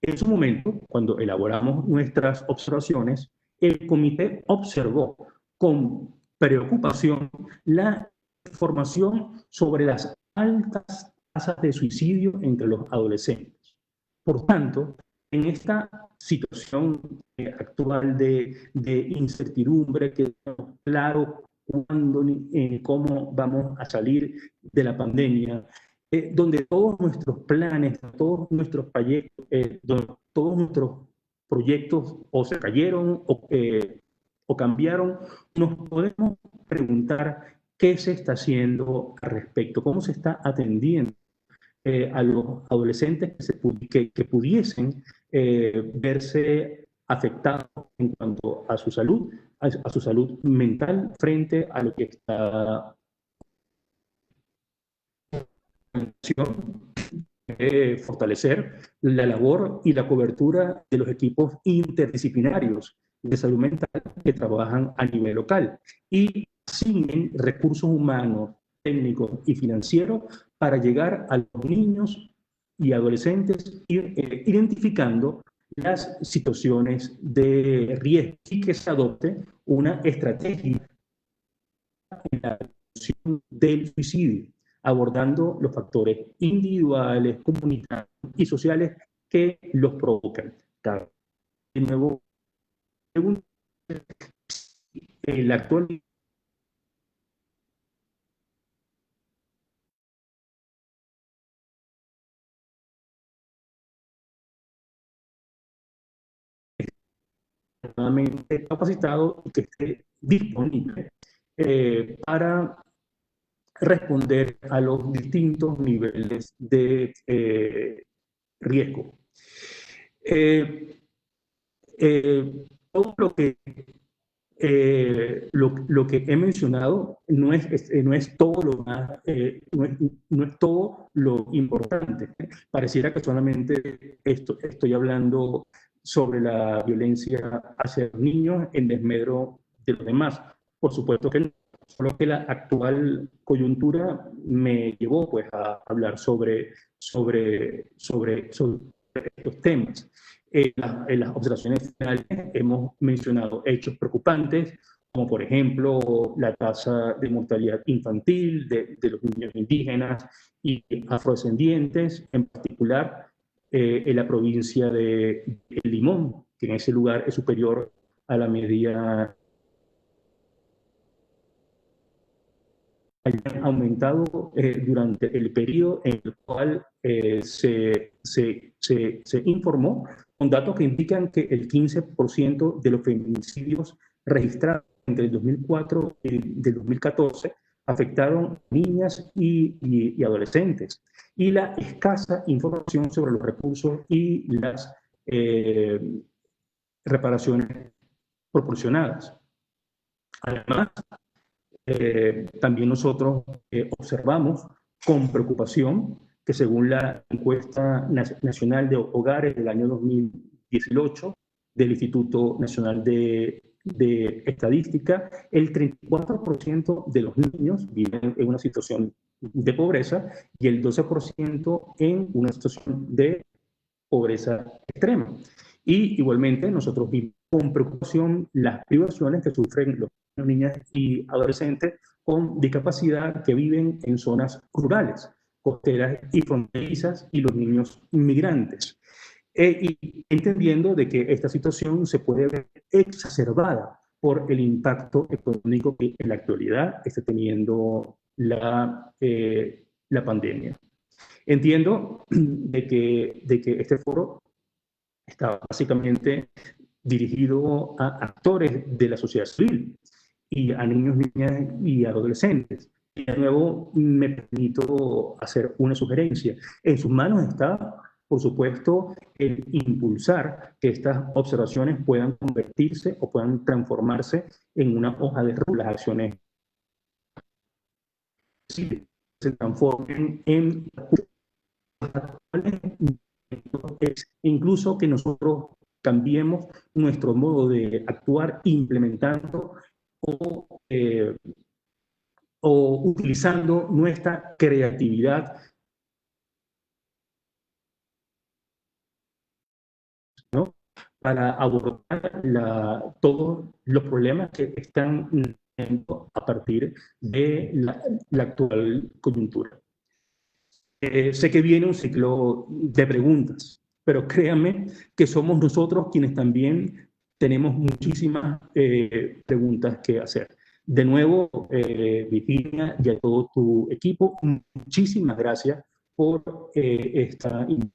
En su momento, cuando elaboramos nuestras observaciones, el comité observó con preocupación la información sobre las altas tasas de suicidio entre los adolescentes. Por tanto, en esta situación actual de incertidumbre, que no es claro cuándo ni cómo vamos a salir de la pandemia, donde todos nuestros planes, todos nuestros proyectos, todos nuestros proyectos o se cayeron o cambiaron, nos podemos preguntar qué se está haciendo al respecto, cómo se está atendiendo a los adolescentes que pudiesen verse afectados en cuanto a su salud, a su salud mental frente a lo que está fortalecer la labor y la cobertura de los equipos interdisciplinarios de salud mental que trabajan a nivel local y asignen recursos humanos, técnicos y financieros para llegar a los niños y adolescentes identificando las situaciones de riesgo y que se adopte una estrategia en la reducción del suicidio, abordando los factores individuales, comunitarios y sociales que los provocan. De nuevo, el actual capacitado y que esté disponible para responder a los distintos niveles de riesgo. Todo lo que he mencionado no es todo lo más, no es todo lo importante. Pareciera que solamente estoy hablando sobre la violencia hacia los niños en desmedro de los demás. Por supuesto que no, solo que la actual coyuntura me llevó pues a hablar sobre estos temas. En las observaciones finales hemos mencionado hechos preocupantes, como por ejemplo la tasa de mortalidad infantil de los niños indígenas y afrodescendientes, en particular en la provincia de Limón, que en ese lugar es superior a la media. Hayan aumentado durante el periodo en el cual se informó, con datos que indican que el 15% de los feminicidios registrados entre el 2004 y el 2014 afectaron niñas y adolescentes. Y la escasa información sobre los recursos y las reparaciones proporcionadas. Además, también nosotros observamos con preocupación que según la encuesta nacional de hogares del año 2018 del Instituto Nacional de Estadística, el 34% de los niños viven en una situación de pobreza y el 12% en una situación de pobreza extrema. Y igualmente nosotros vimos con preocupación las privaciones que sufren los niñas y adolescentes con discapacidad que viven en zonas rurales, costeras y fronterizas, y los niños inmigrantes. Y entendiendo de que esta situación se puede ver exacerbada por el impacto económico que en la actualidad está teniendo la pandemia. Entiendo de que este foro está básicamente dirigido a actores de la sociedad civil y a niños, niñas y adolescentes. Y de nuevo me permito hacer una sugerencia. En sus manos está, por supuesto, el impulsar que estas observaciones puedan convertirse o puedan transformarse en una hoja de ruta, las acciones se transformen en nosotros es incluso que nosotros cambiemos nuestro modo de actuar implementando o, o utilizando nuestra creatividad, ¿no? Para abordar todos los problemas que están a partir de la actual coyuntura. Sé que viene un ciclo de preguntas, pero créanme que somos nosotros quienes también tenemos muchísimas preguntas que hacer. De nuevo, Virginia y a todo tu equipo, muchísimas gracias por esta invitación.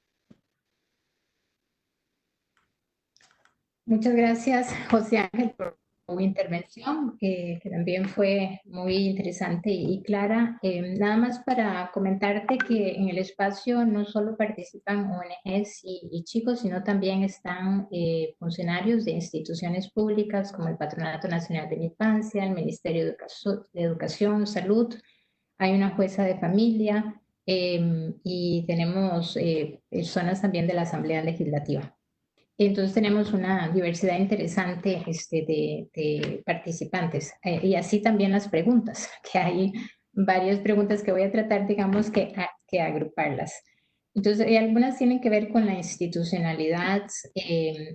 Muchas gracias, José Ángel, por tu intervención, que también fue muy interesante y clara. Nada más para comentarte que en el espacio no solo participan ONGs y chicos, sino también están funcionarios de instituciones públicas como el Patronato Nacional de la Infancia, el Ministerio de Educación, Salud, hay una jueza de familia y tenemos personas también de la Asamblea Legislativa. Entonces tenemos una diversidad interesante de participantes y así también las preguntas, que hay varias preguntas que voy a tratar, digamos, que agruparlas. Entonces, algunas tienen que ver con la institucionalidad,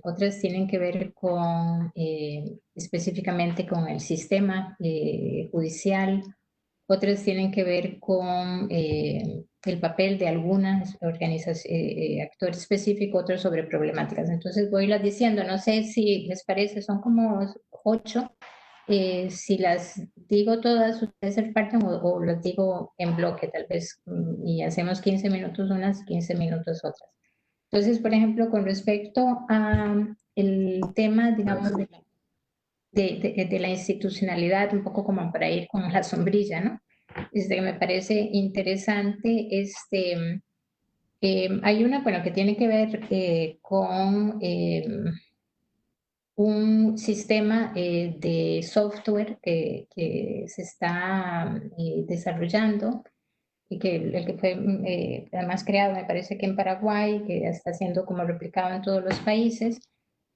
otras tienen que ver con específicamente con el sistema judicial, otras tienen que ver con el papel de algunas organizaciones, actores específicos, otros sobre problemáticas. Entonces voy las diciendo, no sé si les parece, son como 8. Si las digo todas, ustedes se parten o las digo en bloque tal vez y hacemos 15 minutos unas, 15 minutos otras. Entonces, por ejemplo, con respecto a el tema, digamos, de la institucionalidad, un poco como para ir con la sombrilla, ¿no? Me parece interesante, hay una, bueno, que tiene que ver con un sistema de software que se está desarrollando y que el que fue además creado, me parece que en Paraguay, que está siendo como replicado en todos los países,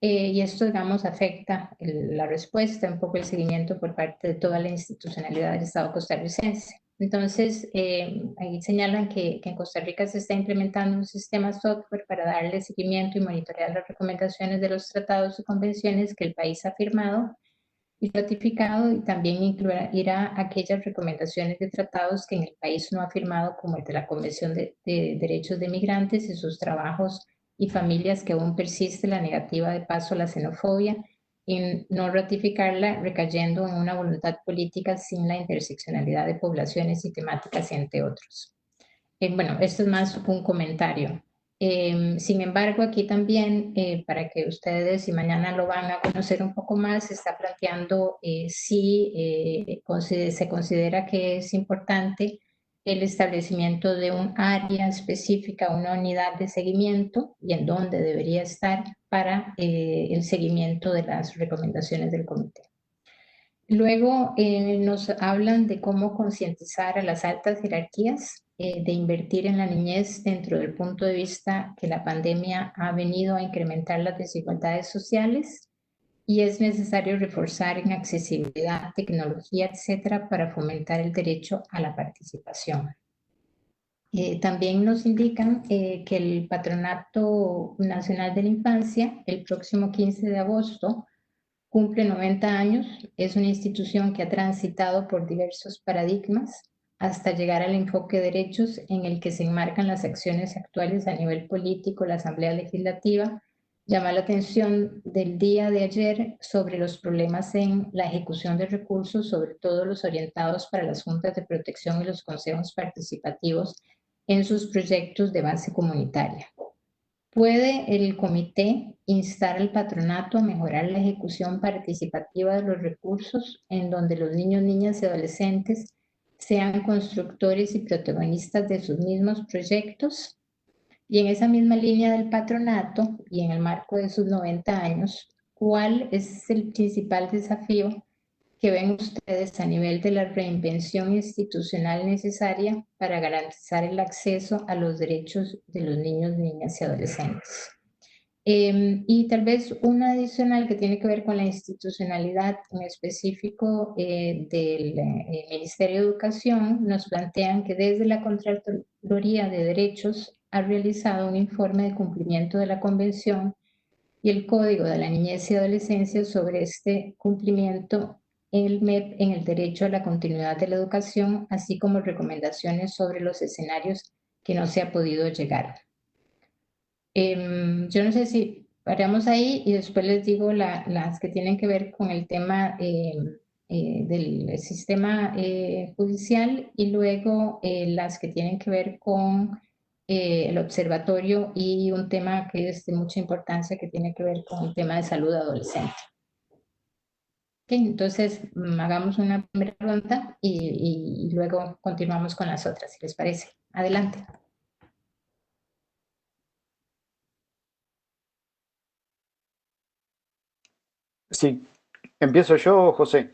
y esto, digamos, afecta la respuesta, un poco el seguimiento por parte de toda la institucionalidad del Estado costarricense. Entonces, ahí señalan que en Costa Rica se está implementando un sistema software para darle seguimiento y monitorear las recomendaciones de los tratados y convenciones que el país ha firmado y ratificado, y también incluirá aquellas recomendaciones de tratados que en el país no ha firmado, como el de la Convención de Derechos de Migrantes y sus trabajos y familias, que aún persiste la negativa de paso a la xenofobia y no ratificarla, recayendo en una voluntad política sin la interseccionalidad de poblaciones y temáticas, entre otros. Bueno, esto es más un comentario. Sin embargo, aquí también, para que ustedes, si mañana lo van a conocer un poco más, se está planteando si se considera que es importante el establecimiento de un área específica, una unidad de seguimiento, y en dónde debería estar para el seguimiento de las recomendaciones del comité. Luego nos hablan de cómo concientizar a las altas jerarquías, de invertir en la niñez dentro del punto de vista que la pandemia ha venido a incrementar las desigualdades sociales y es necesario reforzar en accesibilidad, tecnología, etcétera, para fomentar el derecho a la participación. También nos indican que el Patronato Nacional de la Infancia, el próximo 15 de agosto, cumple 90 años, es una institución que ha transitado por diversos paradigmas hasta llegar al enfoque de derechos en el que se enmarcan las acciones actuales a nivel político. La Asamblea Legislativa llama la atención del día de ayer sobre los problemas en la ejecución de recursos, sobre todo los orientados para las juntas de protección y los consejos participativos en sus proyectos de base comunitaria. ¿Puede el comité instar al patronato a mejorar la ejecución participativa de los recursos en donde los niños, niñas y adolescentes sean constructores y protagonistas de sus mismos proyectos? Y en esa misma línea del patronato y en el marco de sus 90 años, ¿cuál es el principal desafío ¿qué ven ustedes a nivel de la reinvención institucional necesaria para garantizar el acceso a los derechos de los niños, niñas y adolescentes? Y tal vez una adicional que tiene que ver con la institucionalidad en específico del Ministerio de Educación. Nos plantean que desde la Contraloría de Derechos ha realizado un informe de cumplimiento de la Convención y el Código de la Niñez y Adolescencia sobre este cumplimiento, el MEP en el derecho a la continuidad de la educación, así como recomendaciones sobre los escenarios que no se ha podido llegar. Yo no sé si paramos ahí y después les digo las que tienen que ver con el tema del sistema judicial, y luego las que tienen que ver con el observatorio y un tema que es de mucha importancia que tiene que ver con el tema de salud adolescente. Okay, entonces hagamos una primera ronda y luego continuamos con las otras, si les parece. Adelante. Sí, empiezo yo, José.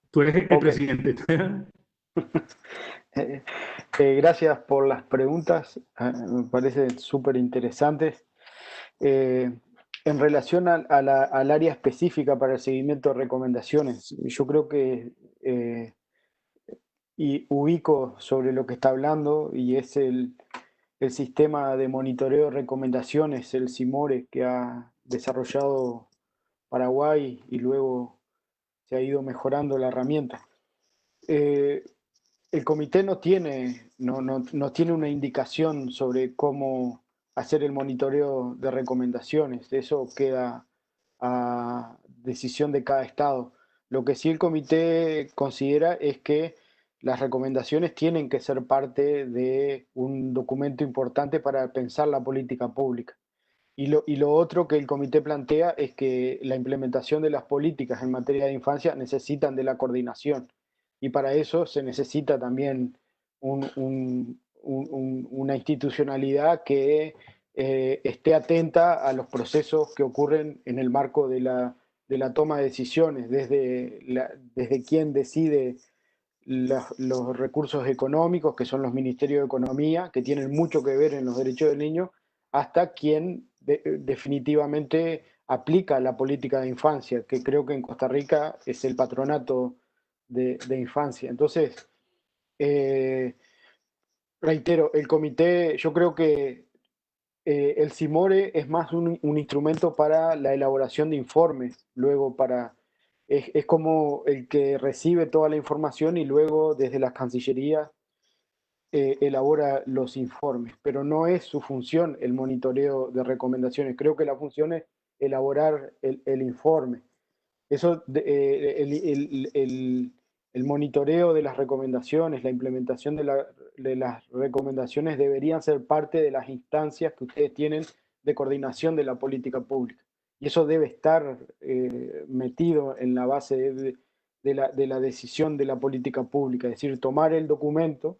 Tú eres el presidente. Gracias por las preguntas, me parecen súper interesantes. En relación al área específica para el seguimiento de recomendaciones, yo creo que y ubico sobre lo que está hablando, y es el sistema de monitoreo de recomendaciones, el CIMORE, que ha desarrollado Paraguay y luego se ha ido mejorando la herramienta. El comité no tiene una indicación sobre cómo hacer el monitoreo de recomendaciones. Eso queda a decisión de cada estado. Lo que sí el comité considera es que las recomendaciones tienen que ser parte de un documento importante para pensar la política pública. Y lo otro que el comité plantea es que la implementación de las políticas en materia de infancia necesitan de la coordinación, y para eso se necesita también una institucionalidad que esté atenta a los procesos que ocurren en el marco de la toma de decisiones, desde quien decide los recursos económicos, que son los ministerios de Economía, que tienen mucho que ver en los derechos del niño, hasta quien definitivamente aplica la política de infancia, que creo que en Costa Rica es el patronato de infancia. Entonces, reitero, el comité, yo creo que el CIMORE es más un instrumento para la elaboración de informes, luego es como el que recibe toda la información y luego desde las cancillerías elabora los informes, pero no es su función el monitoreo de recomendaciones. Creo que la función es elaborar el informe. Eso, el monitoreo de las recomendaciones, la implementación de las recomendaciones deberían ser parte de las instancias que ustedes tienen de coordinación de la política pública. Y eso debe estar metido en la base de la decisión de la política pública, es decir, tomar el documento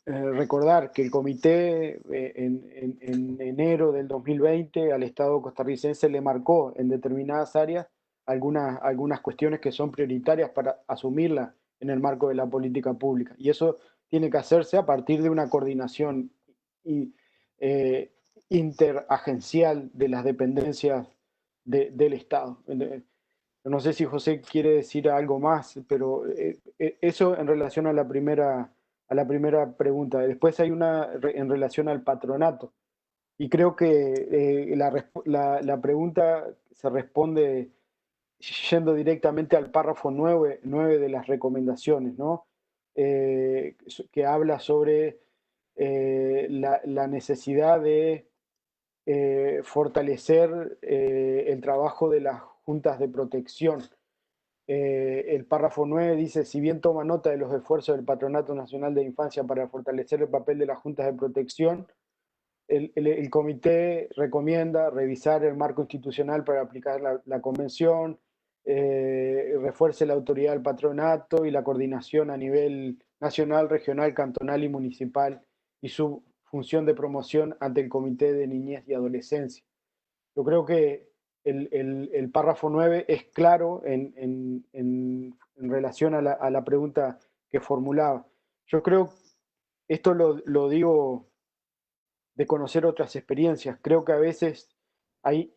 recordar que el comité en enero del 2020 al Estado costarricense le marcó en determinadas áreas algunas cuestiones que son prioritarias para asumirlas en el marco de la política pública. Y eso tiene que hacerse a partir de una coordinación y, eh, interagencial de las dependencias del Estado. No sé si José quiere decir algo más, pero eso en relación a la primera pregunta. Después hay una en relación al patronato. Y creo que la pregunta se responde yendo directamente al párrafo 9 de las recomendaciones, ¿no? Que habla sobre la necesidad de fortalecer el trabajo de las juntas de protección. El párrafo 9 dice: si bien toma nota de los esfuerzos del Patronato Nacional de Infancia para fortalecer el papel de las juntas de protección, el comité recomienda revisar el marco institucional para aplicar la convención, refuerce la autoridad del patronato y la coordinación a nivel nacional, regional, cantonal y municipal, y función de promoción ante el Comité de Niñez y Adolescencia. Yo creo que el párrafo 9 es claro en relación a la pregunta que formulaba. Yo creo, esto lo digo de conocer otras experiencias, creo que a veces hay,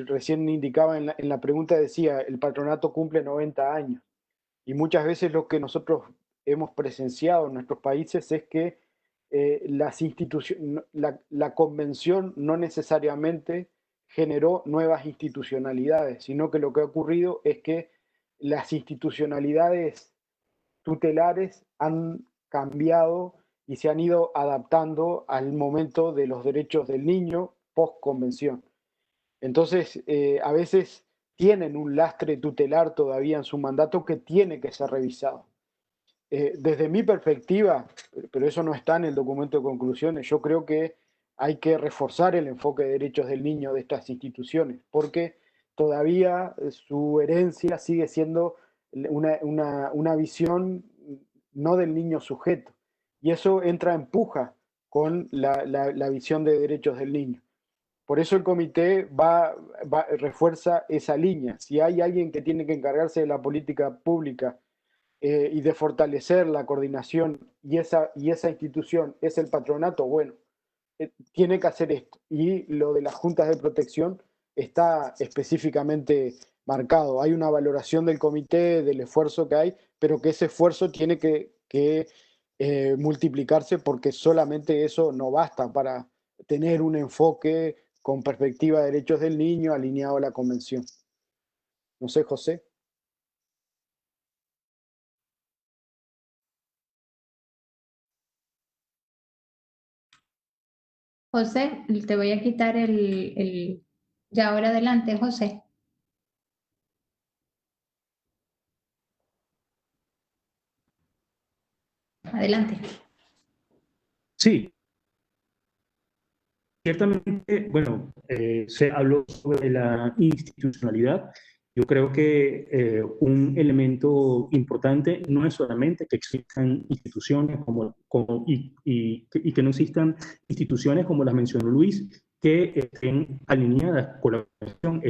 recién indicaba en la pregunta, decía, el patronato cumple 90 años, y muchas veces lo que nosotros hemos presenciado en nuestros países es que las instituciones, la convención no necesariamente generó nuevas institucionalidades, sino que lo que ha ocurrido es que las institucionalidades tutelares han cambiado y se han ido adaptando al momento de los derechos del niño post-convención. Entonces, a veces tienen un lastre tutelar todavía en su mandato que tiene que ser revisado. Desde mi perspectiva, pero eso no está en el documento de conclusiones, yo creo que hay que reforzar el enfoque de derechos del niño de estas instituciones, porque todavía su herencia sigue siendo una visión no del niño sujeto, y eso empuja con la visión de derechos del niño. Por eso el comité refuerza esa línea. Si hay alguien que tiene que encargarse de la política pública y de fortalecer la coordinación, y esa institución es el patronato, bueno, tiene que hacer esto. Y lo de las juntas de protección está específicamente marcado. Hay una valoración del comité, del esfuerzo que hay, pero que ese esfuerzo tiene que multiplicarse, porque solamente eso no basta para tener un enfoque con perspectiva de derechos del niño alineado a la convención. No sé, José. José, te voy a quitar ya ahora adelante, José. Adelante. Sí, ciertamente, bueno, se habló sobre la institucionalidad. Yo creo que un elemento importante no es solamente que existan instituciones y que no existan instituciones, como las mencionó Luis, que estén alineadas con la Convención.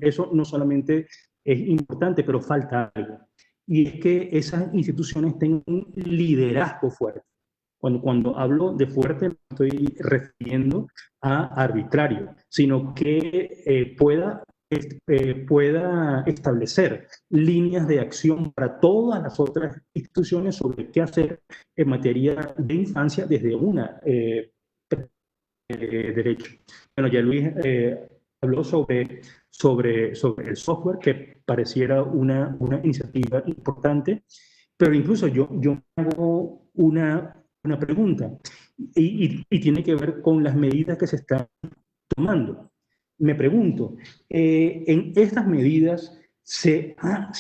Eso no solamente es importante, pero falta algo. Y es que esas instituciones tengan un liderazgo fuerte. Cuando hablo de fuerte, no estoy refiriendo a arbitrario, sino que pueda establecer líneas de acción para todas las otras instituciones sobre qué hacer en materia de infancia desde una derecho. Bueno, ya Luis habló sobre el software, que pareciera una iniciativa importante, pero incluso yo hago una pregunta y tiene que ver con las medidas que se están tomando. Me pregunto, en estas medidas se ha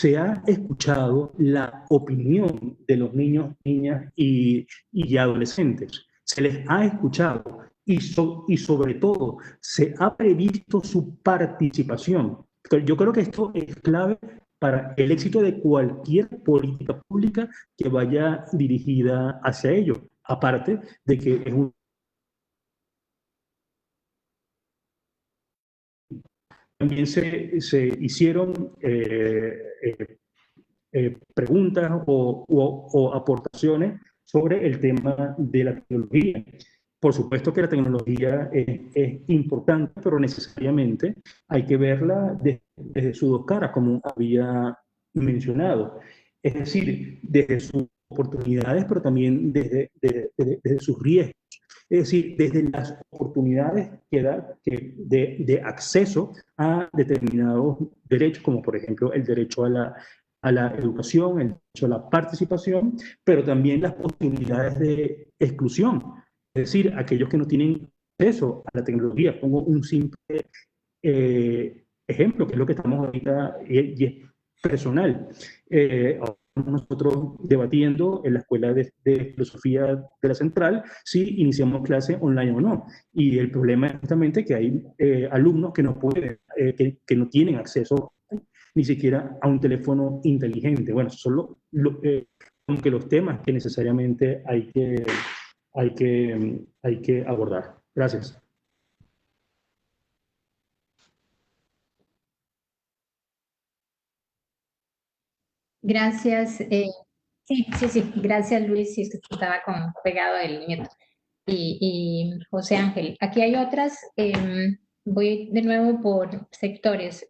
escuchado la opinión de los niños, niñas y adolescentes. Se les ha escuchado y sobre todo se ha previsto su participación. Yo creo que esto es clave para el éxito de cualquier política pública que vaya dirigida hacia ello. Aparte de que es también se hicieron preguntas o aportaciones sobre el tema de la tecnología. Por supuesto que la tecnología es importante, pero necesariamente hay que verla desde sus dos caras, como había mencionado. Es decir, desde sus oportunidades, pero también desde sus riesgos. Es decir, desde las oportunidades que da de acceso a determinados derechos, como por ejemplo el derecho a la educación, el derecho a la participación, pero también las posibilidades de exclusión. Es decir, aquellos que no tienen acceso a la tecnología. Pongo un simple ejemplo, que es lo que estamos ahorita, y es personal. Nosotros debatiendo en la Escuela de Filosofía de la Central si iniciamos clase online o no. Y el problema es justamente que hay alumnos que no pueden, que no tienen acceso ni siquiera a un teléfono inteligente. Bueno, son como que los temas que necesariamente hay que abordar. Gracias. Gracias. Sí, gracias Luis, sí, es que estaba pegado el nieto. Y José Ángel, aquí hay otras, voy de nuevo por sectores.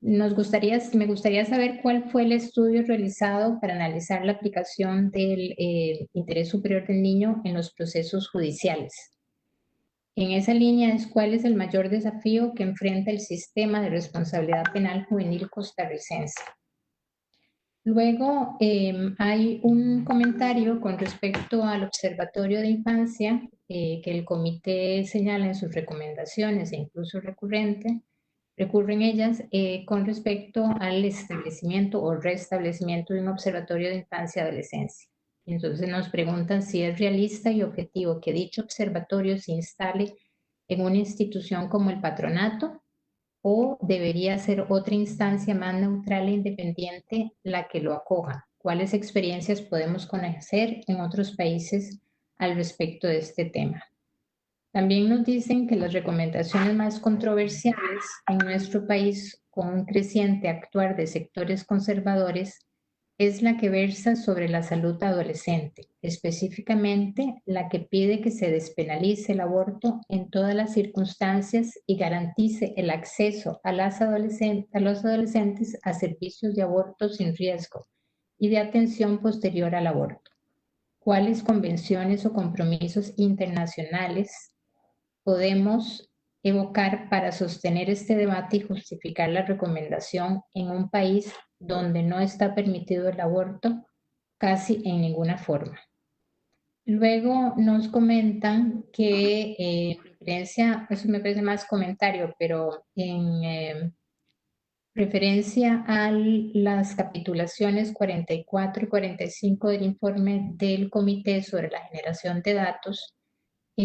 Me gustaría saber cuál fue el estudio realizado para analizar la aplicación del interés superior del niño en los procesos judiciales. En esa línea es cuál es el mayor desafío que enfrenta el sistema de responsabilidad penal juvenil costarricense. Luego hay un comentario con respecto al Observatorio de Infancia que el comité señala en sus recomendaciones e incluso recurren ellas con respecto al establecimiento o restablecimiento de un observatorio de infancia y adolescencia. Entonces nos preguntan si es realista y objetivo que dicho observatorio se instale en una institución como el patronato o debería ser otra instancia más neutral e independiente la que lo acoja. ¿Cuáles experiencias podemos conocer en otros países al respecto de este tema? También nos dicen que las recomendaciones más controversiales en nuestro país con un creciente actuar de sectores conservadores es la que versa sobre la salud adolescente, específicamente la que pide que se despenalice el aborto en todas las circunstancias y garantice el acceso a los adolescentes a servicios de aborto sin riesgo y de atención posterior al aborto. ¿Cuáles convenciones o compromisos internacionales podemos evocar para sostener este debate y justificar la recomendación en un país donde no está permitido el aborto casi en ninguna forma? Luego nos comentan que, en referencia, eso me parece más comentario, pero en referencia a las capitulaciones 44 y 45 del informe del Comité sobre la Generación de Datos,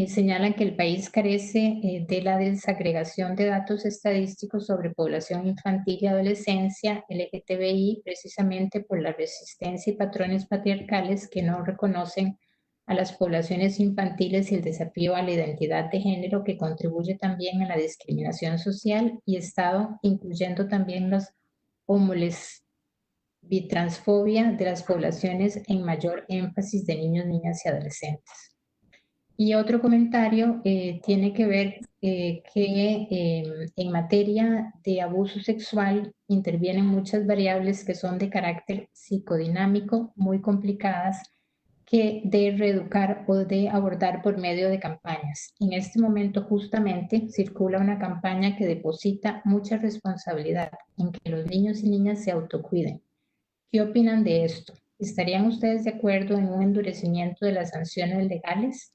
señalan que el país carece de la desagregación de datos estadísticos sobre población infantil y adolescencia LGTBI, precisamente por la resistencia y patrones patriarcales que no reconocen a las poblaciones infantiles y el desafío a la identidad de género que contribuye también a la discriminación social y Estado, incluyendo también los bitransfobia de las poblaciones en mayor énfasis de niños, niñas y adolescentes. Y otro comentario tiene que ver que en materia de abuso sexual intervienen muchas variables que son de carácter psicodinámico, muy complicadas, que de reeducar o de abordar por medio de campañas. En este momento justamente circula una campaña que deposita mucha responsabilidad en que los niños y niñas se autocuiden. ¿Qué opinan de esto? ¿Estarían ustedes de acuerdo en un endurecimiento de las sanciones legales?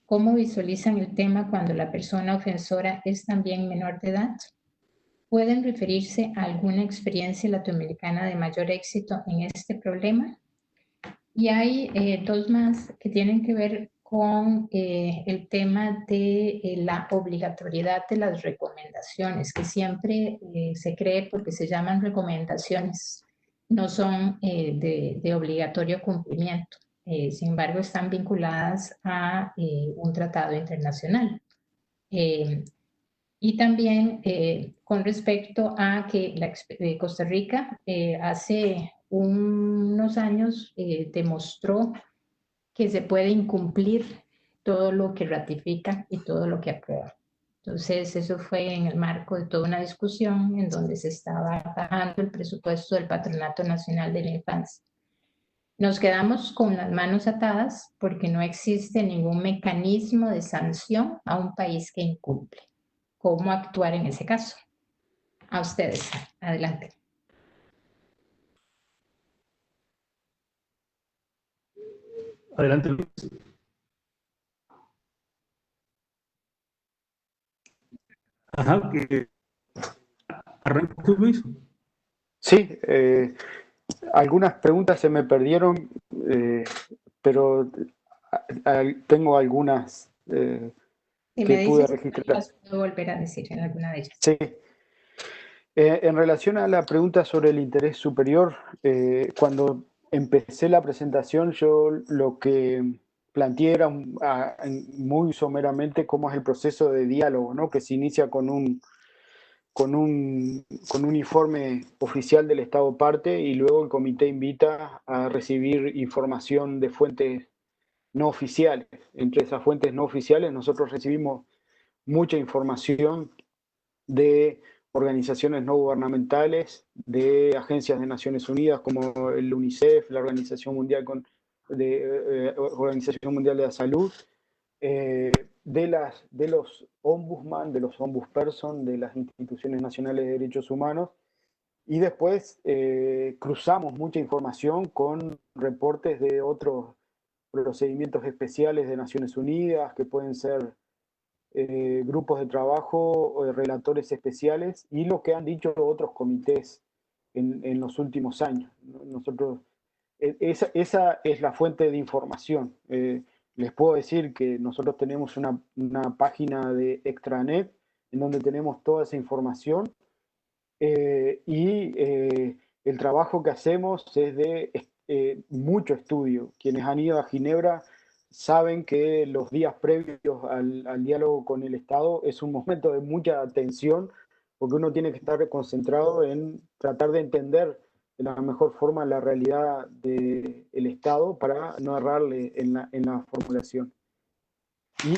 ¿Cómo visualizan el tema cuando la persona ofensora es también menor de edad? ¿Pueden referirse a alguna experiencia latinoamericana de mayor éxito en este problema? Y hay dos más que tienen que ver con el tema de la obligatoriedad de las recomendaciones, que siempre se cree porque se llaman recomendaciones, no son de obligatorio cumplimiento. Sin embargo, están vinculadas a un tratado internacional. Y también con respecto a que Costa Rica hace unos años demostró que se puede incumplir todo lo que ratifica y todo lo que aprueba. Entonces, eso fue en el marco de toda una discusión en donde se estaba bajando el presupuesto del Patronato Nacional de la Infancia. Nos quedamos con las manos atadas porque no existe ningún mecanismo de sanción a un país que incumple. ¿Cómo actuar en ese caso? A ustedes, adelante. Adelante, Luis. Ajá, ¿arranca tú, Luis? Sí, algunas preguntas se me perdieron, pero tengo algunas Si que me pude dices, registrar. las puedo volver a decir en alguna de ellas. Sí. En relación a la pregunta sobre el interés superior, cuando empecé la presentación, yo lo que planteé era muy someramente cómo es el proceso de diálogo, ¿no? Que se inicia con un informe oficial del Estado parte y luego el comité invita a recibir información de fuentes no oficiales. Entre esas fuentes no oficiales nosotros recibimos mucha información de organizaciones no gubernamentales, de agencias de Naciones Unidas como el UNICEF, la Organización Mundial de la Salud, de los ombudsman, de los ombudsperson, de las instituciones nacionales de derechos humanos, y después cruzamos mucha información con reportes de otros procedimientos especiales de Naciones Unidas, que pueden ser grupos de trabajo, relatores especiales, y lo que han dicho otros comités en los últimos años. Nosotros, esa es la fuente de información. Les puedo decir que nosotros tenemos una página de extranet en donde tenemos toda esa información, el trabajo que hacemos es de mucho estudio. Quienes han ido a Ginebra saben que los días previos al diálogo con el Estado es un momento de mucha tensión, porque uno tiene que estar concentrado en tratar de entender de la mejor forma la realidad del Estado para no errarle en la formulación.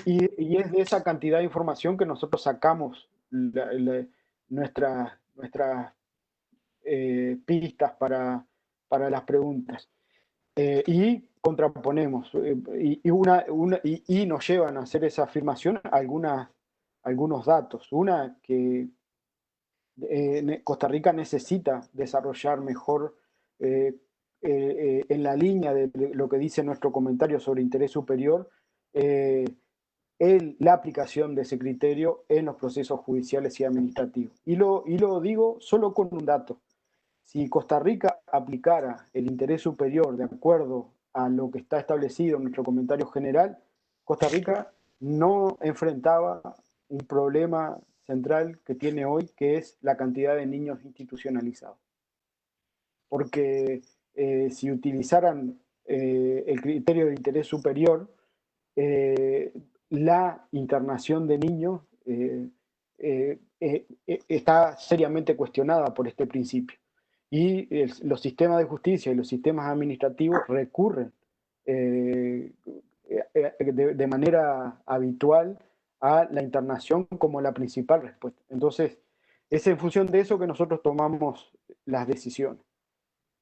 Y es de esa cantidad de información que nosotros sacamos nuestras pistas para las preguntas. Y contraponemos, y nos llevan a hacer esa afirmación algunos datos. Una, que Costa Rica necesita desarrollar mejor, en la línea de lo que dice nuestro comentario sobre interés superior, la aplicación de ese criterio en los procesos judiciales y administrativos. Y lo digo solo con un dato. Si Costa Rica aplicara el interés superior de acuerdo a lo que está establecido en nuestro comentario general, Costa Rica no enfrentaba un problema central que tiene hoy, que es la cantidad de niños institucionalizados. Porque si utilizaran el criterio de interés superior, la internación de niños está seriamente cuestionada por este principio. Y los sistemas de justicia y los sistemas administrativos recurren de manera habitual a la internación como la principal respuesta. Entonces, es en función de eso que nosotros tomamos las decisiones.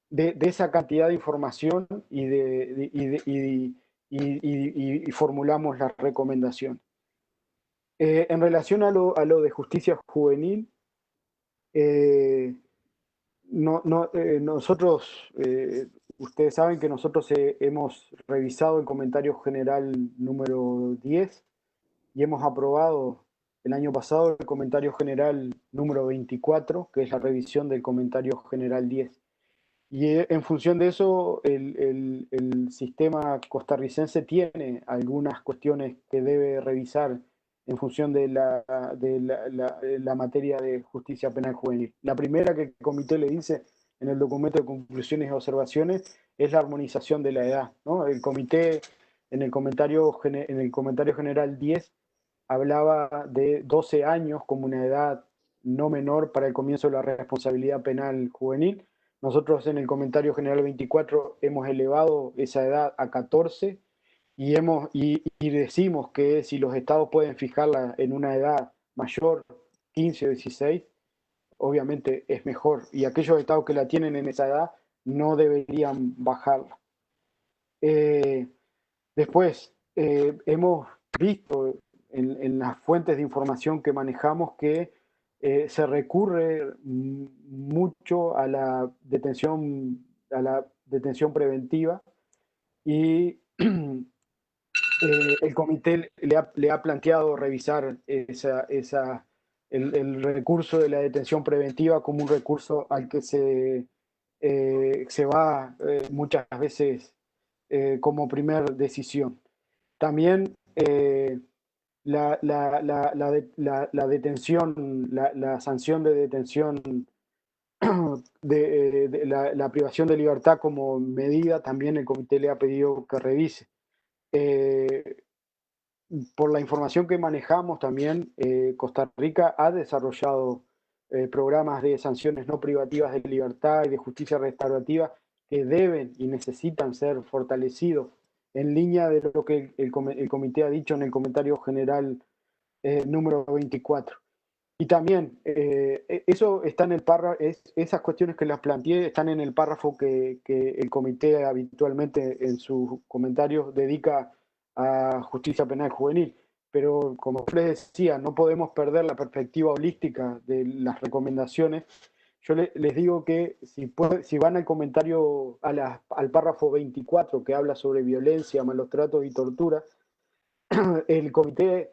De esa cantidad de información y formulamos las recomendaciones. En relación a lo de justicia juvenil, nosotros, ustedes saben que nosotros hemos revisado el comentario general número 10 y hemos aprobado el año pasado el comentario general número 24, que es la revisión del comentario general 10. Y en función de eso, el sistema costarricense tiene algunas cuestiones que debe revisar en función de la materia de justicia penal juvenil. La primera que el comité le dice en el documento de conclusiones y observaciones es la armonización de la edad, ¿no? El comité en el comentario general 10 hablaba de 12 años como una edad no menor para el comienzo de la responsabilidad penal juvenil. Nosotros en el comentario general 24 hemos elevado esa edad a 14 y decimos que si los estados pueden fijarla en una edad mayor, 15 o 16, obviamente es mejor. Y aquellos estados que la tienen en esa edad no deberían bajarla. Después, hemos visto en las fuentes de información que manejamos que se recurre mucho a la detención preventiva y el comité le ha planteado revisar el recurso de la detención preventiva como un recurso al que se va muchas veces como primera decisión. También la detención, la sanción de detención de la privación de libertad como medida, también el comité le ha pedido que revise. Por la información que manejamos también, Costa Rica ha desarrollado programas de sanciones no privativas de libertad y de justicia restaurativa que deben y necesitan ser fortalecidos en línea de lo que el comité ha dicho en el comentario general número 24. Y también, eso está en el párrafo, esas cuestiones que las planteé están en el párrafo que el comité habitualmente en sus comentarios dedica a justicia penal juvenil. Pero como les decía, no podemos perder la perspectiva holística de las recomendaciones. Yo les digo que si van al comentario, al párrafo 24 que habla sobre violencia, malos tratos y tortura, el comité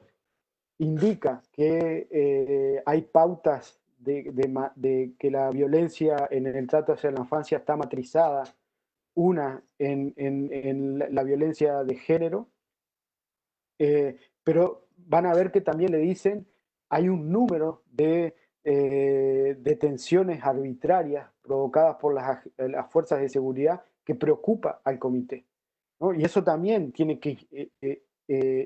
indica que hay pautas de que la violencia en el trato hacia la infancia está matrizada, una en la violencia de género, pero van a ver que también le dicen hay un número de detenciones arbitrarias provocadas por las fuerzas de seguridad que preocupa al comité, ¿no? Y eso también tiene que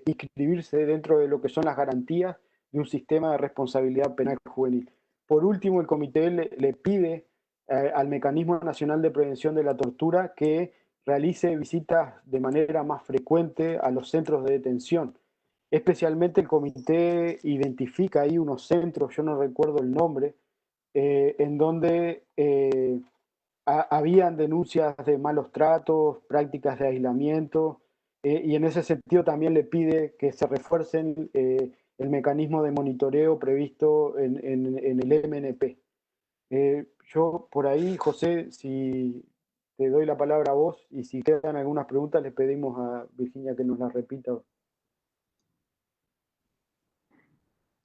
inscribirse dentro de lo que son las garantías de un sistema de responsabilidad penal juvenil. Por último, el comité le pide al Mecanismo Nacional de Prevención de la Tortura que realice visitas de manera más frecuente a los centros de detención. Especialmente el comité identifica ahí unos centros, yo no recuerdo el nombre, en donde habían denuncias de malos tratos, prácticas de aislamiento, y en ese sentido también le pide que se refuercen el mecanismo de monitoreo previsto en el MNP. Yo por ahí, José, si te doy la palabra a vos y si quedan algunas preguntas, le pedimos a Virginia que nos las repita.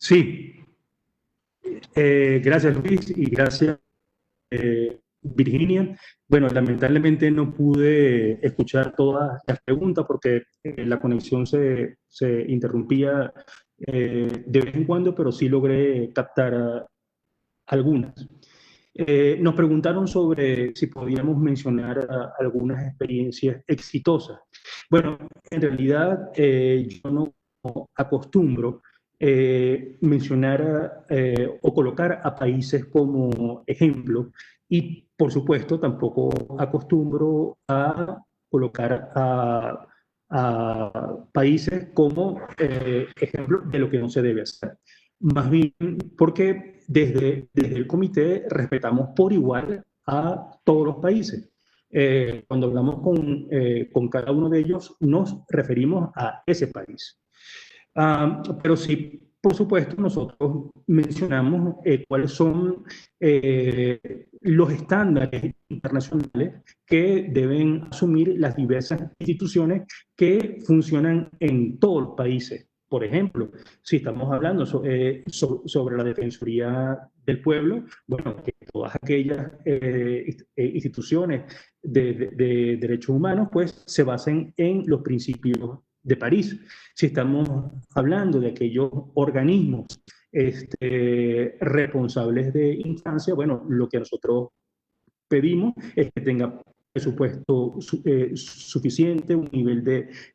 Sí, gracias Luis y gracias Virginia. Bueno, lamentablemente no pude escuchar todas las preguntas porque la conexión se interrumpía de vez en cuando, pero sí logré captar algunas. Nos preguntaron sobre si podíamos mencionar algunas experiencias exitosas. Bueno, en realidad yo no acostumbro mencionar o colocar a países como ejemplo y por supuesto tampoco acostumbro a colocar a países como ejemplo de lo que no se debe hacer. Más bien porque desde el comité respetamos por igual a todos los países. Cuando hablamos con cada uno de ellos, nos referimos a ese país. Pero sí, por supuesto, nosotros mencionamos cuáles son los estándares internacionales que deben asumir las diversas instituciones que funcionan en todos los países. Por ejemplo, si estamos hablando sobre la Defensoría del Pueblo, bueno, que todas aquellas instituciones de derechos humanos pues se basen en los principios de París. Si estamos hablando de aquellos organismos responsables de infancia, bueno, lo que nosotros pedimos es que tenga presupuesto suficiente, un nivel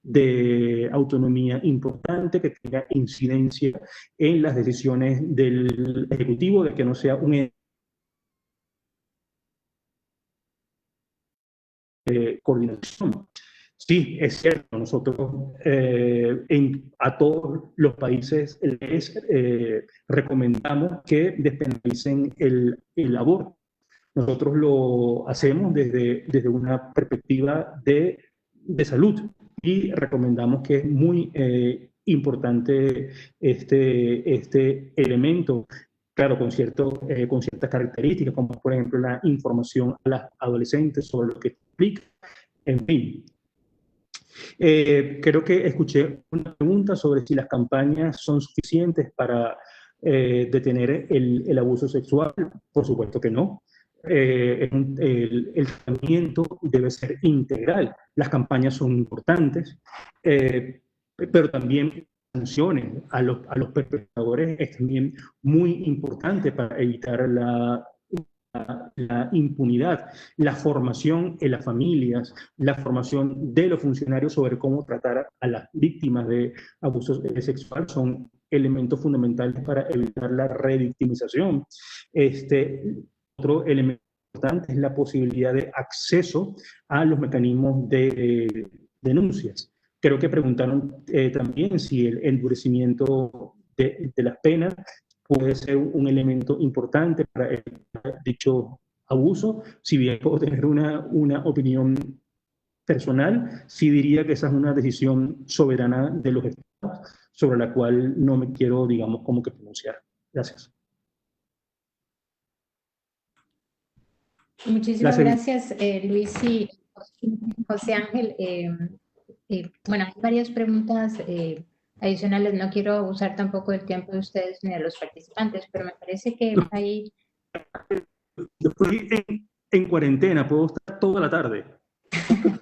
de autonomía importante, que tenga incidencia en las decisiones del Ejecutivo, de que no sea un coordinación. Sí, es cierto, nosotros a todos los países les recomendamos que despenalicen el aborto. Nosotros lo hacemos desde una perspectiva de salud y recomendamos que es muy importante este elemento, claro, con ciertas características, como por ejemplo la información a las adolescentes sobre lo que explica, en fin. Creo que escuché una pregunta sobre si las campañas son suficientes para detener el abuso sexual. Por supuesto que no. El tratamiento debe ser integral. Las campañas son importantes, pero también sanciones a los perpetradores es también muy importante para evitar la impunidad, la formación en las familias, la formación de los funcionarios sobre cómo tratar a las víctimas de abuso sexual son elementos fundamentales para evitar la revictimización. Otro elemento importante es la posibilidad de acceso a los mecanismos de denuncias. Creo que preguntaron también si el endurecimiento de las penas puede ser un elemento importante para dicho abuso. Si bien puedo tener una opinión personal, sí diría que esa es una decisión soberana de los estados sobre la cual no me quiero, digamos, como que pronunciar. Gracias. Muchísimas gracias, Luis y José Ángel. Bueno, hay varias preguntas adicionales. No quiero abusar tampoco del tiempo de ustedes ni de los participantes, pero me parece que hay... Yo estoy en cuarentena, puedo estar toda la tarde.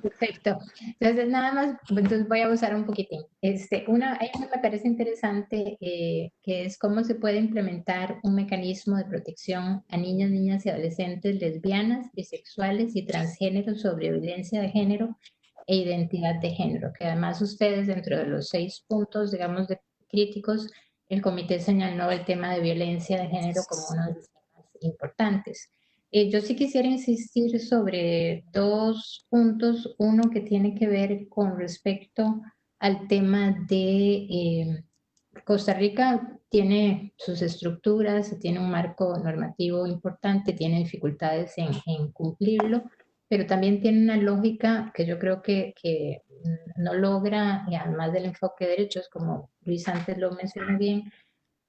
Perfecto. Entonces, nada más, entonces voy a abusar un poquitín. Hay una me parece interesante, que es cómo se puede implementar un mecanismo de protección a niñas, niñas y adolescentes lesbianas, bisexuales y transgéneros sobre violencia de género e identidad de género, que además ustedes, dentro de los 6 puntos, digamos, de críticos, el comité señaló el tema de violencia de género como uno de los temas importantes. Yo sí quisiera insistir sobre 2 puntos. Uno que tiene que ver con respecto al tema de Costa Rica tiene sus estructuras, tiene un marco normativo importante, tiene dificultades en cumplirlo, pero también tiene una lógica que yo creo que no logra, y además del enfoque de derechos, como Luis antes lo mencionó bien,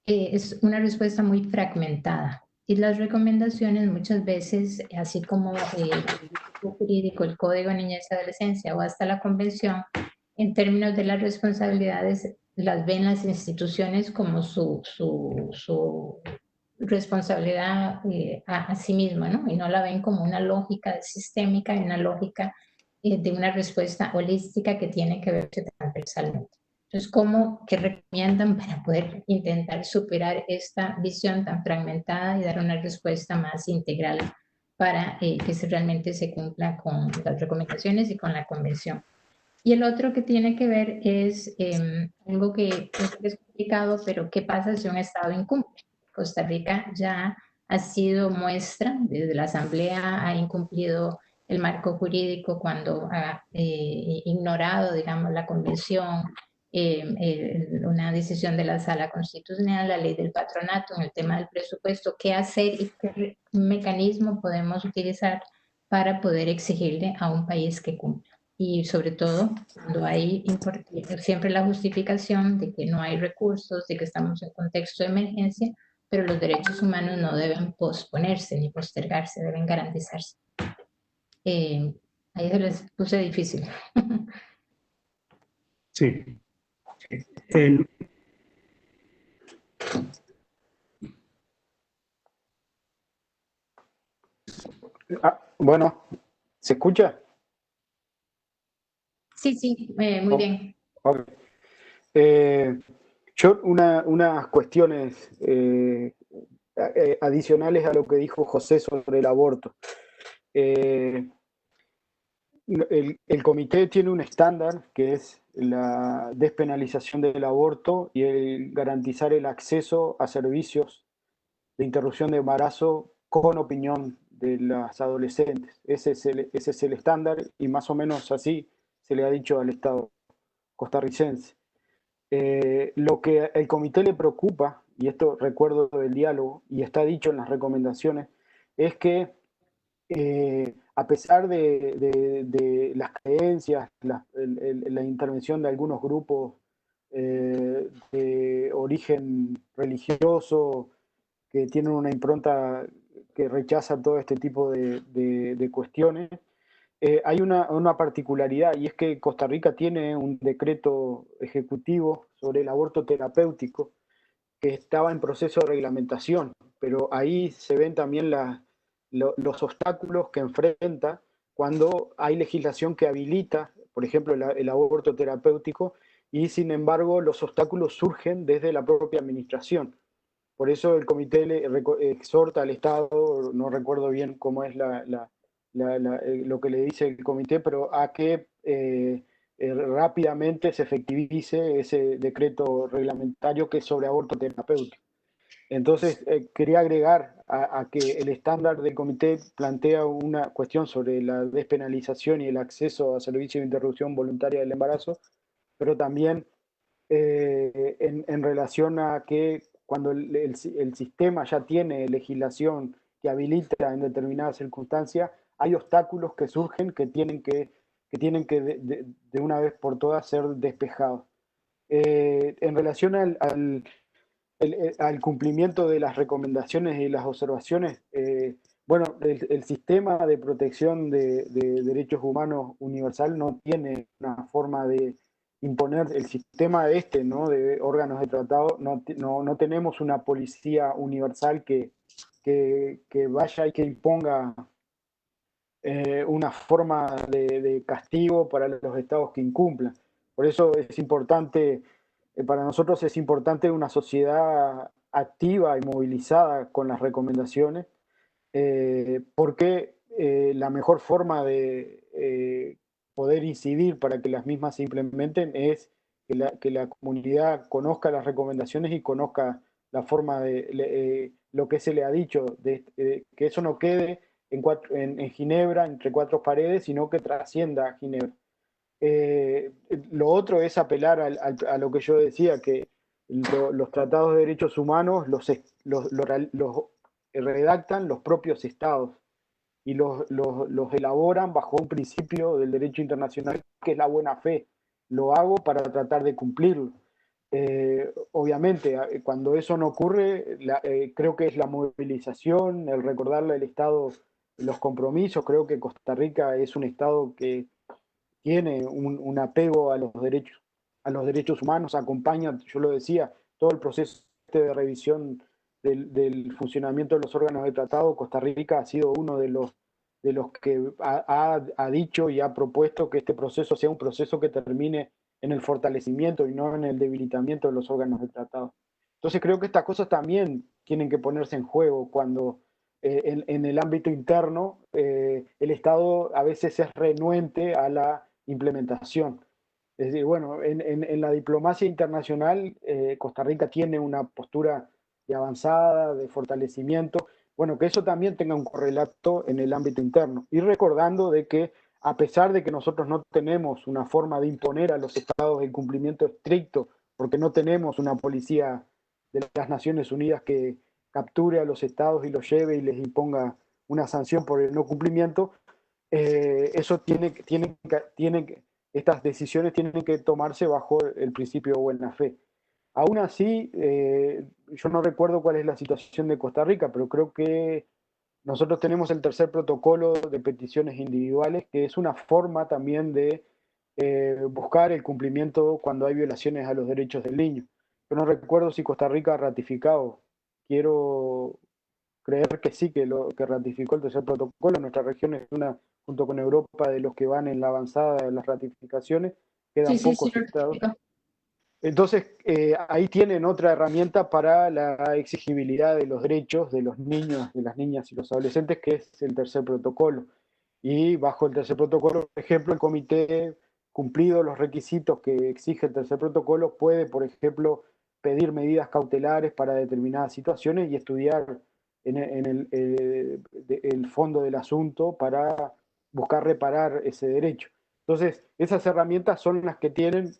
es una respuesta muy fragmentada. Y las recomendaciones muchas veces, así como el jurídico, el Código de Niñez y Adolescencia o hasta la Convención, en términos de las responsabilidades, las ven las instituciones como su responsabilidad a sí misma, ¿no? Y no la ven como una lógica sistémica y una lógica de una respuesta holística que tiene que verse transversalmente. Entonces, ¿qué recomiendan para poder intentar superar esta visión tan fragmentada y dar una respuesta más integral para que realmente se cumpla con las recomendaciones y con la convención? Y el otro que tiene que ver es algo que es complicado, pero ¿qué pasa si un Estado incumple? Costa Rica ya ha sido muestra, desde la Asamblea ha incumplido el marco jurídico cuando ha ignorado, digamos, la convención, una decisión de la Sala Constitucional, la ley del patronato en el tema del presupuesto. ¿Qué hacer y qué mecanismo podemos utilizar para poder exigirle a un país que cumpla? Y sobre todo cuando hay siempre la justificación de que no hay recursos, de que estamos en contexto de emergencia, pero los derechos humanos no deben posponerse ni postergarse, deben garantizarse. Ahí se les puse difícil. Sí. Bueno, ¿se escucha? Sí, sí, muy bien. Okay. Yo unas cuestiones adicionales a lo que dijo José sobre el aborto. El comité tiene un estándar que es la despenalización del aborto y el garantizar el acceso a servicios de interrupción de embarazo con opinión de las adolescentes. Ese es el estándar y más o menos así se le ha dicho al Estado costarricense. Lo que el comité le preocupa, y esto recuerdo del diálogo y está dicho en las recomendaciones, es que a pesar de las creencias, la intervención de algunos grupos de origen religioso que tienen una impronta que rechaza todo este tipo de cuestiones, hay una particularidad y es que Costa Rica tiene un decreto ejecutivo sobre el aborto terapéutico que estaba en proceso de reglamentación, pero ahí se ven también los obstáculos que enfrenta cuando hay legislación que habilita, por ejemplo, el aborto terapéutico, y sin embargo los obstáculos surgen desde la propia administración. Por eso el comité exhorta al Estado, no recuerdo bien cómo es lo que le dice el comité, pero a que rápidamente se efectivice ese decreto reglamentario que es sobre aborto terapéutico. Entonces, quería agregar a que el estándar del comité plantea una cuestión sobre la despenalización y el acceso a servicios de interrupción voluntaria del embarazo, pero también en relación a que cuando el sistema ya tiene legislación que habilita en determinadas circunstancias, hay obstáculos que surgen que tienen que de una vez por todas ser despejados. En relación al cumplimiento de las recomendaciones y las observaciones, bueno, el sistema de protección de derechos humanos universal no tiene una forma de imponer el sistema ¿no? de órganos de tratado, no tenemos una policía universal que vaya y que imponga una forma de castigo para los estados que incumplan. Por eso es importante, para nosotros es importante una sociedad activa y movilizada con las recomendaciones, porque la mejor forma de poder incidir para que las mismas se implementen es que la comunidad conozca las recomendaciones y conozca la forma de lo que se le ha dicho, que eso no quede en Ginebra, entre cuatro paredes, sino que trascienda a Ginebra. Lo otro es apelar a lo que yo decía, que los tratados de derechos humanos los redactan los propios estados y los elaboran bajo un principio del derecho internacional que es la buena fe. Lo hago para tratar de cumplirlo. Obviamente, cuando eso no ocurre, creo que es la movilización, el recordarle al Estado los compromisos. Creo que Costa Rica es un Estado que tiene un apego a los derechos humanos, acompaña, yo lo decía, todo el proceso de revisión del funcionamiento de los órganos de tratado. Costa Rica ha sido uno de los que ha dicho y ha propuesto que este proceso sea un proceso que termine en el fortalecimiento y no en el debilitamiento de los órganos de tratado. Entonces creo que estas cosas también tienen que ponerse en juego cuando en el ámbito interno el Estado a veces es renuente a la implementación. Es decir, bueno, en la diplomacia internacional Costa Rica tiene una postura de avanzada, de fortalecimiento, bueno, que eso también tenga un correlato en el ámbito interno. Y recordando de que a pesar de que nosotros no tenemos una forma de imponer a los estados el cumplimiento estricto, porque no tenemos una policía de las Naciones Unidas que capture a los estados y los lleve y les imponga una sanción por el no cumplimiento, eso estas decisiones tienen que tomarse bajo el principio de buena fe. Aún así, yo no recuerdo cuál es la situación de Costa Rica, pero creo que nosotros tenemos el tercer protocolo de peticiones individuales, que es una forma también de buscar el cumplimiento cuando hay violaciones a los derechos del niño. Yo no recuerdo si Costa Rica ha ratificado. Quiero creer que sí, que ratificó el tercer protocolo. Nuestra región es una, junto con Europa, de los que van en la avanzada de las ratificaciones. Quedan pocos estados. Entonces, ahí tienen otra herramienta para la exigibilidad de los derechos de los niños, de las niñas y los adolescentes, que es el tercer protocolo. Y bajo el tercer protocolo, por ejemplo, el comité, cumplidos los requisitos que exige el tercer protocolo, puede, por ejemplo, pedir medidas cautelares para determinadas situaciones y estudiar el fondo del asunto para buscar reparar ese derecho. Entonces, esas herramientas son las que tienen.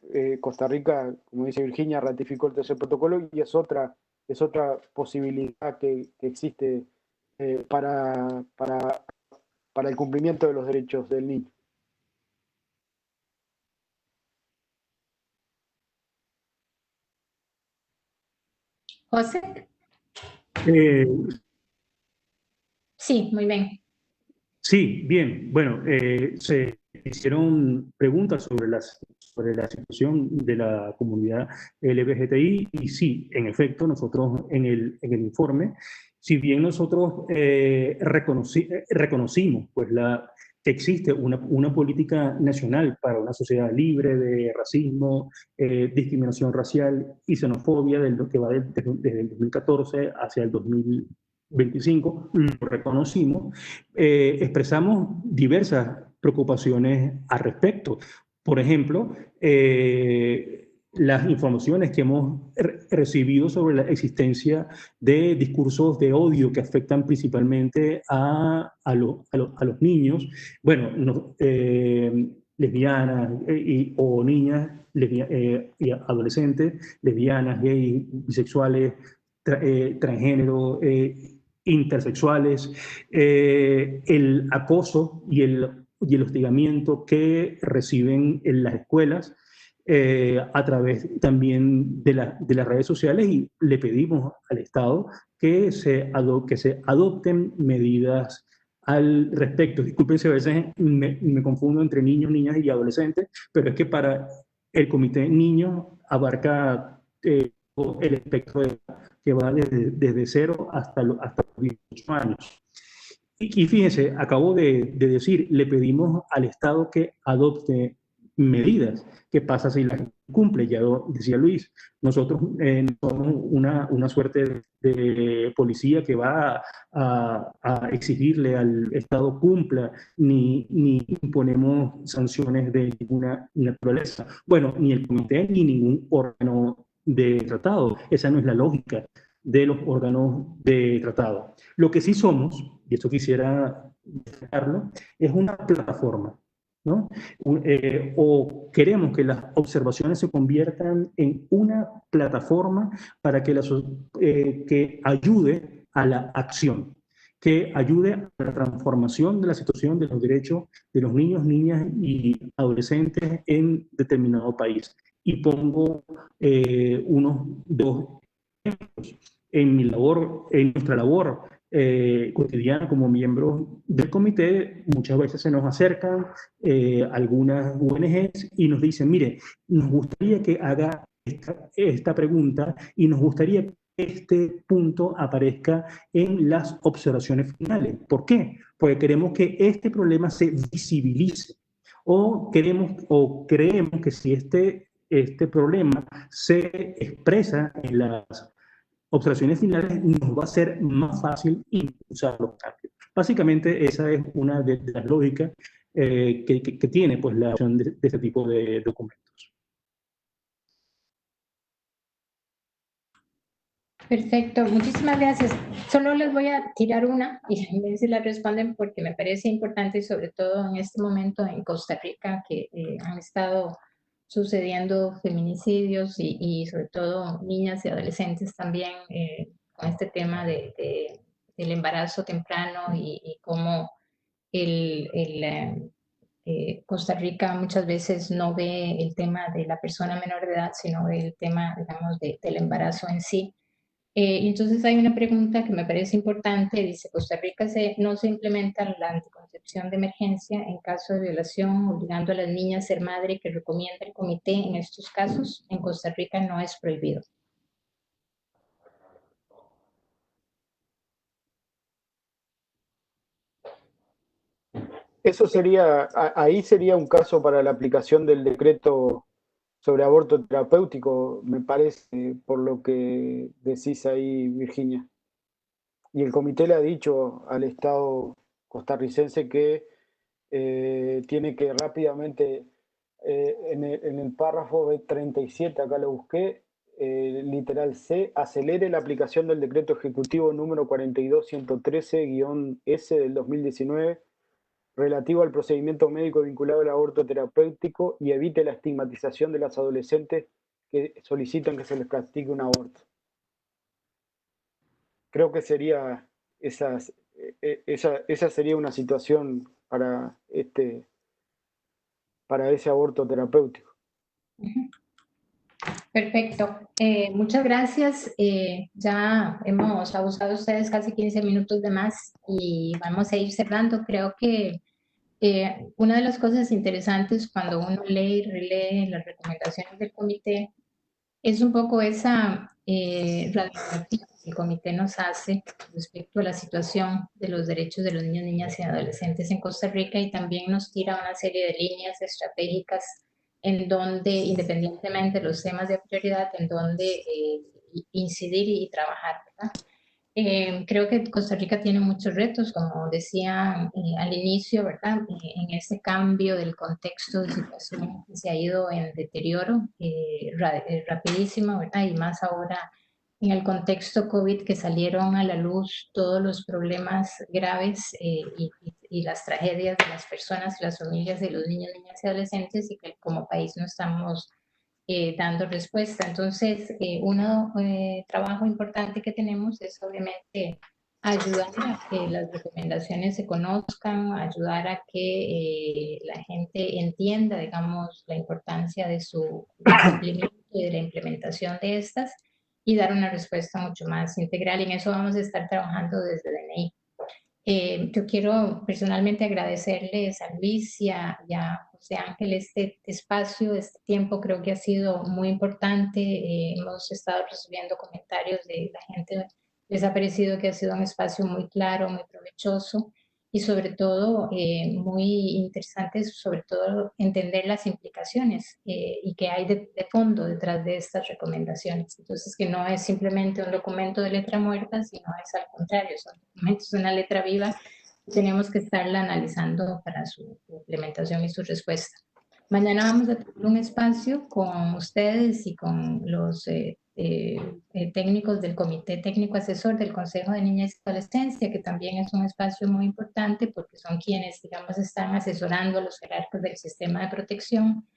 Costa Rica, como dice Virginia, ratificó el tercer protocolo y es otra posibilidad que existe para el cumplimiento de los derechos del niño. José. Sí, muy bien. Sí, bien. Bueno, se hicieron preguntas sobre la situación de la comunidad LGBTI y sí, en efecto, nosotros en el informe, si bien nosotros reconocimos pues, que existe una política nacional para una sociedad libre de racismo, discriminación racial y xenofobia que va desde el 2014 hacia el 2025, lo reconocimos, expresamos diversas preocupaciones al respecto. Por ejemplo, las informaciones que hemos recibido sobre la existencia de discursos de odio que afectan principalmente a los niños, bueno, lesbianas o niñas y adolescentes, lesbianas, gays, bisexuales, transgénero, intersexuales, el acoso y el hostigamiento que reciben en las escuelas, a través también de las redes sociales, y le pedimos al Estado que se adopten medidas al respecto. Disculpen si a veces me confundo entre niños, niñas y adolescentes, pero es que para el Comité Niños abarca el espectro que va desde 0 hasta los 18 años. Y fíjense, acabo de decir, le pedimos al Estado que adopte medidas. ¿Qué pasa si las cumple? Ya lo decía Luis, nosotros no somos una suerte de policía que va a exigirle al Estado cumpla, ni imponemos sanciones de ninguna naturaleza. Bueno, ni el comité ni ningún órgano de tratado. Esa no es la lógica de los órganos de tratado. Lo que sí somos, y esto quisiera destacarlo, es una plataforma, ¿no? O queremos que las observaciones se conviertan en una plataforma para que ayude a la acción, que ayude a la transformación de la situación de los derechos de los niños, niñas y adolescentes en determinado país. Y pongo unos dos ejemplos. En nuestra labor cotidiana como miembros del comité, muchas veces se nos acercan algunas ONGs y nos dicen, mire, nos gustaría que haga esta pregunta y nos gustaría que este punto aparezca en las observaciones finales. ¿Por qué? Porque queremos que este problema se visibilice, o creemos que si este problema se expresa en las observaciones finales, nos va a ser más fácil impulsar los cambios. Básicamente, esa es una de las lógicas que tiene pues, la opción de este tipo de documentos. Perfecto, muchísimas gracias. Solo les voy a tirar una y a ver si la responden, porque me parece importante, sobre todo en este momento en Costa Rica, que han estado sucediendo feminicidios y sobre todo niñas y adolescentes también, con este tema del embarazo temprano y cómo Costa Rica muchas veces no ve el tema de la persona menor de edad, sino ve el tema, digamos, del embarazo en sí. Y entonces hay una pregunta que me parece importante, dice, Costa Rica no se implementa la anticoncepción de emergencia en caso de violación, obligando a las niñas a ser madre, que recomienda el comité en estos casos. En Costa Rica no es prohibido. Eso sería, ahí sería un caso para la aplicación del decreto sobre aborto terapéutico, me parece, por lo que decís ahí, Virginia. Y el comité le ha dicho al Estado costarricense que tiene que rápidamente, en el párrafo B37, acá lo busqué, literal C, acelere la aplicación del decreto ejecutivo número 42113-S del 2019, relativo al procedimiento médico vinculado al aborto terapéutico, y evite la estigmatización de las adolescentes que solicitan que se les practique un aborto. Creo que sería esa sería una situación para ese aborto terapéutico. Perfecto. Muchas gracias. Ya hemos abusado ustedes casi 15 minutos de más y vamos a ir cerrando. Creo que una de las cosas interesantes cuando uno lee y relee las recomendaciones del comité es un poco esa radiografía el comité nos hace respecto a la situación de los derechos de los niños, niñas y adolescentes en Costa Rica, y también nos tira una serie de líneas estratégicas en donde, independientemente de los temas de prioridad, en donde incidir y trabajar, ¿verdad? Creo que Costa Rica tiene muchos retos, como decía al inicio, ¿verdad? En ese cambio del contexto de situación que se ha ido en deterioro rapidísimo, ¿verdad? Y más ahora en el contexto COVID, que salieron a la luz todos los problemas graves y las tragedias de las personas, las familias de los niños, niñas y adolescentes, y que como país no estamos dando respuesta. Entonces, un trabajo importante que tenemos es obviamente ayudar a que las recomendaciones se conozcan, ayudar a que la gente entienda, digamos, la importancia de su cumplimiento y de la implementación de estas, y dar una respuesta mucho más integral. Y en eso vamos a estar trabajando desde DNI. Yo quiero personalmente agradecerles a Luis y a José Ángel este espacio, este tiempo. Creo que ha sido muy importante. Hemos estado recibiendo comentarios de la gente. Les ha parecido que ha sido un espacio muy claro, muy provechoso, y sobre todo muy interesante, sobre todo entender las implicaciones y qué hay de fondo detrás de estas recomendaciones. Entonces, que no es simplemente un documento de letra muerta, sino es al contrario, son documentos de una letra viva, y tenemos que estarla analizando para su implementación y su respuesta. Mañana vamos a tener un espacio con ustedes y con los técnicos del Comité Técnico Asesor del Consejo de Niñez y Adolescencia, que también es un espacio muy importante porque son quienes, digamos, están asesorando a los jerarcas del sistema de protección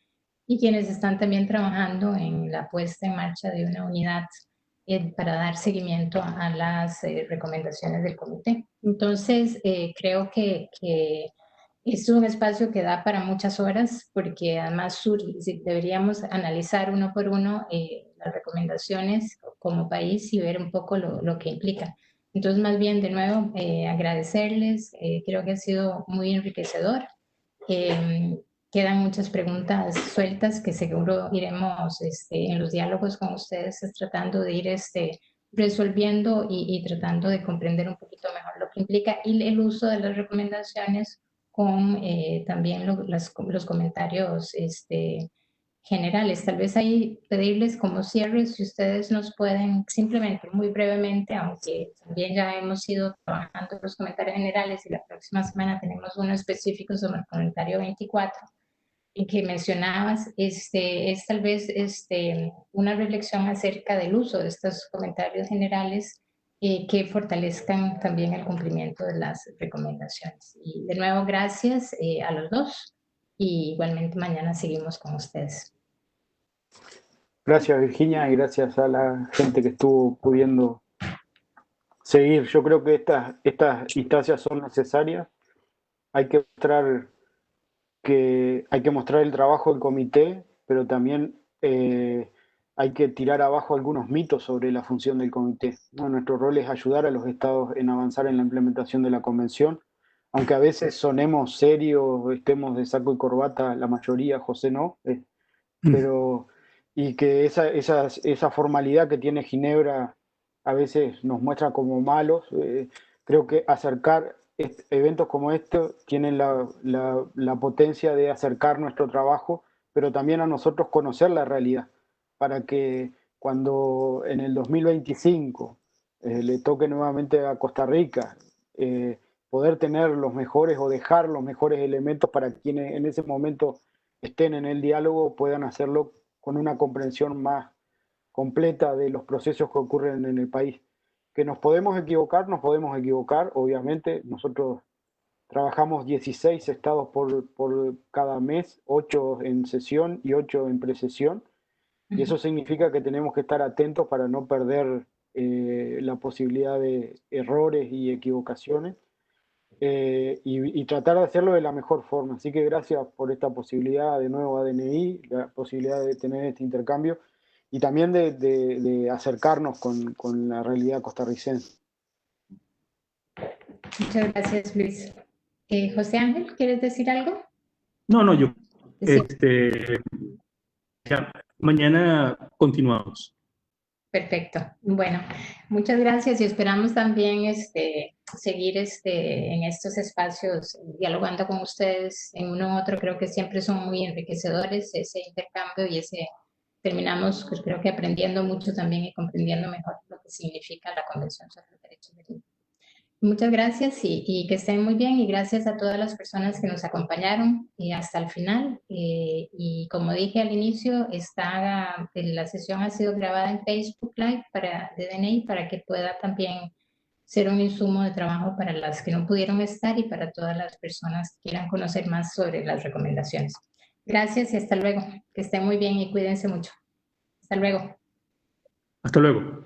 y quienes están también trabajando en la puesta en marcha de una unidad para dar seguimiento a las recomendaciones del comité. Entonces, creo que es un espacio que da para muchas horas, porque además deberíamos analizar uno por uno las recomendaciones como país y ver un poco lo que implica. Entonces, más bien, de nuevo, agradecerles. Creo que ha sido muy enriquecedor. Quedan muchas preguntas sueltas que seguro iremos en los diálogos con ustedes tratando de ir resolviendo y tratando de comprender un poquito mejor lo que implica, y el uso de las recomendaciones con también los comentarios generales. Tal vez ahí pedirles como cierre si ustedes nos pueden simplemente muy brevemente, aunque también ya hemos ido trabajando los comentarios generales y la próxima semana tenemos uno específico sobre el comentario 24, en que mencionabas, es tal vez una reflexión acerca del uso de estos comentarios generales que fortalezcan también el cumplimiento de las recomendaciones. Y de nuevo, gracias a los dos, y igualmente mañana seguimos con ustedes. Gracias, Virginia, y gracias a la gente que estuvo pudiendo seguir. Yo creo que estas instancias son necesarias. Hay que mostrar el trabajo del comité, pero también hay que tirar abajo algunos mitos sobre la función del comité, ¿no? Nuestro rol es ayudar a los estados en avanzar en la implementación de la convención, aunque a veces sonemos serios, estemos de saco y corbata, la mayoría, José no, pero y que esa formalidad que tiene Ginebra a veces nos muestra como malos. Creo que acercar eventos como estos tienen la potencia de acercar nuestro trabajo, pero también a nosotros conocer la realidad, para que cuando en el 2025 le toque nuevamente a Costa Rica, poder tener los mejores o dejar los mejores elementos para quienes en ese momento estén en el diálogo, puedan hacerlo con una comprensión más completa de los procesos que ocurren en el país. Que nos podemos equivocar, obviamente. Nosotros trabajamos 16 estados por cada mes, 8 en sesión y 8 en precesión, y eso significa que tenemos que estar atentos para no perder la posibilidad de errores y equivocaciones. Y tratar de hacerlo de la mejor forma. Así que gracias por esta posibilidad de nuevo a DNI, la posibilidad de tener este intercambio y también de acercarnos con la realidad costarricense. Muchas gracias, Luis. José Ángel, ¿quieres decir algo? No, yo. Ya, mañana continuamos. Perfecto. Bueno, muchas gracias y esperamos también seguir en estos espacios dialogando con ustedes en uno u otro. Creo que siempre son muy enriquecedores ese intercambio y terminamos, pues, creo que aprendiendo mucho también y comprendiendo mejor lo que significa la Convención sobre los Derechos del Niño. Muchas gracias y que estén muy bien, y gracias a todas las personas que nos acompañaron hasta el final. Y como dije al inicio, la sesión ha sido grabada en Facebook Live de DNI para que pueda también ser un insumo de trabajo para las que no pudieron estar y para todas las personas que quieran conocer más sobre las recomendaciones. Gracias y hasta luego. Que estén muy bien y cuídense mucho. Hasta luego. Hasta luego.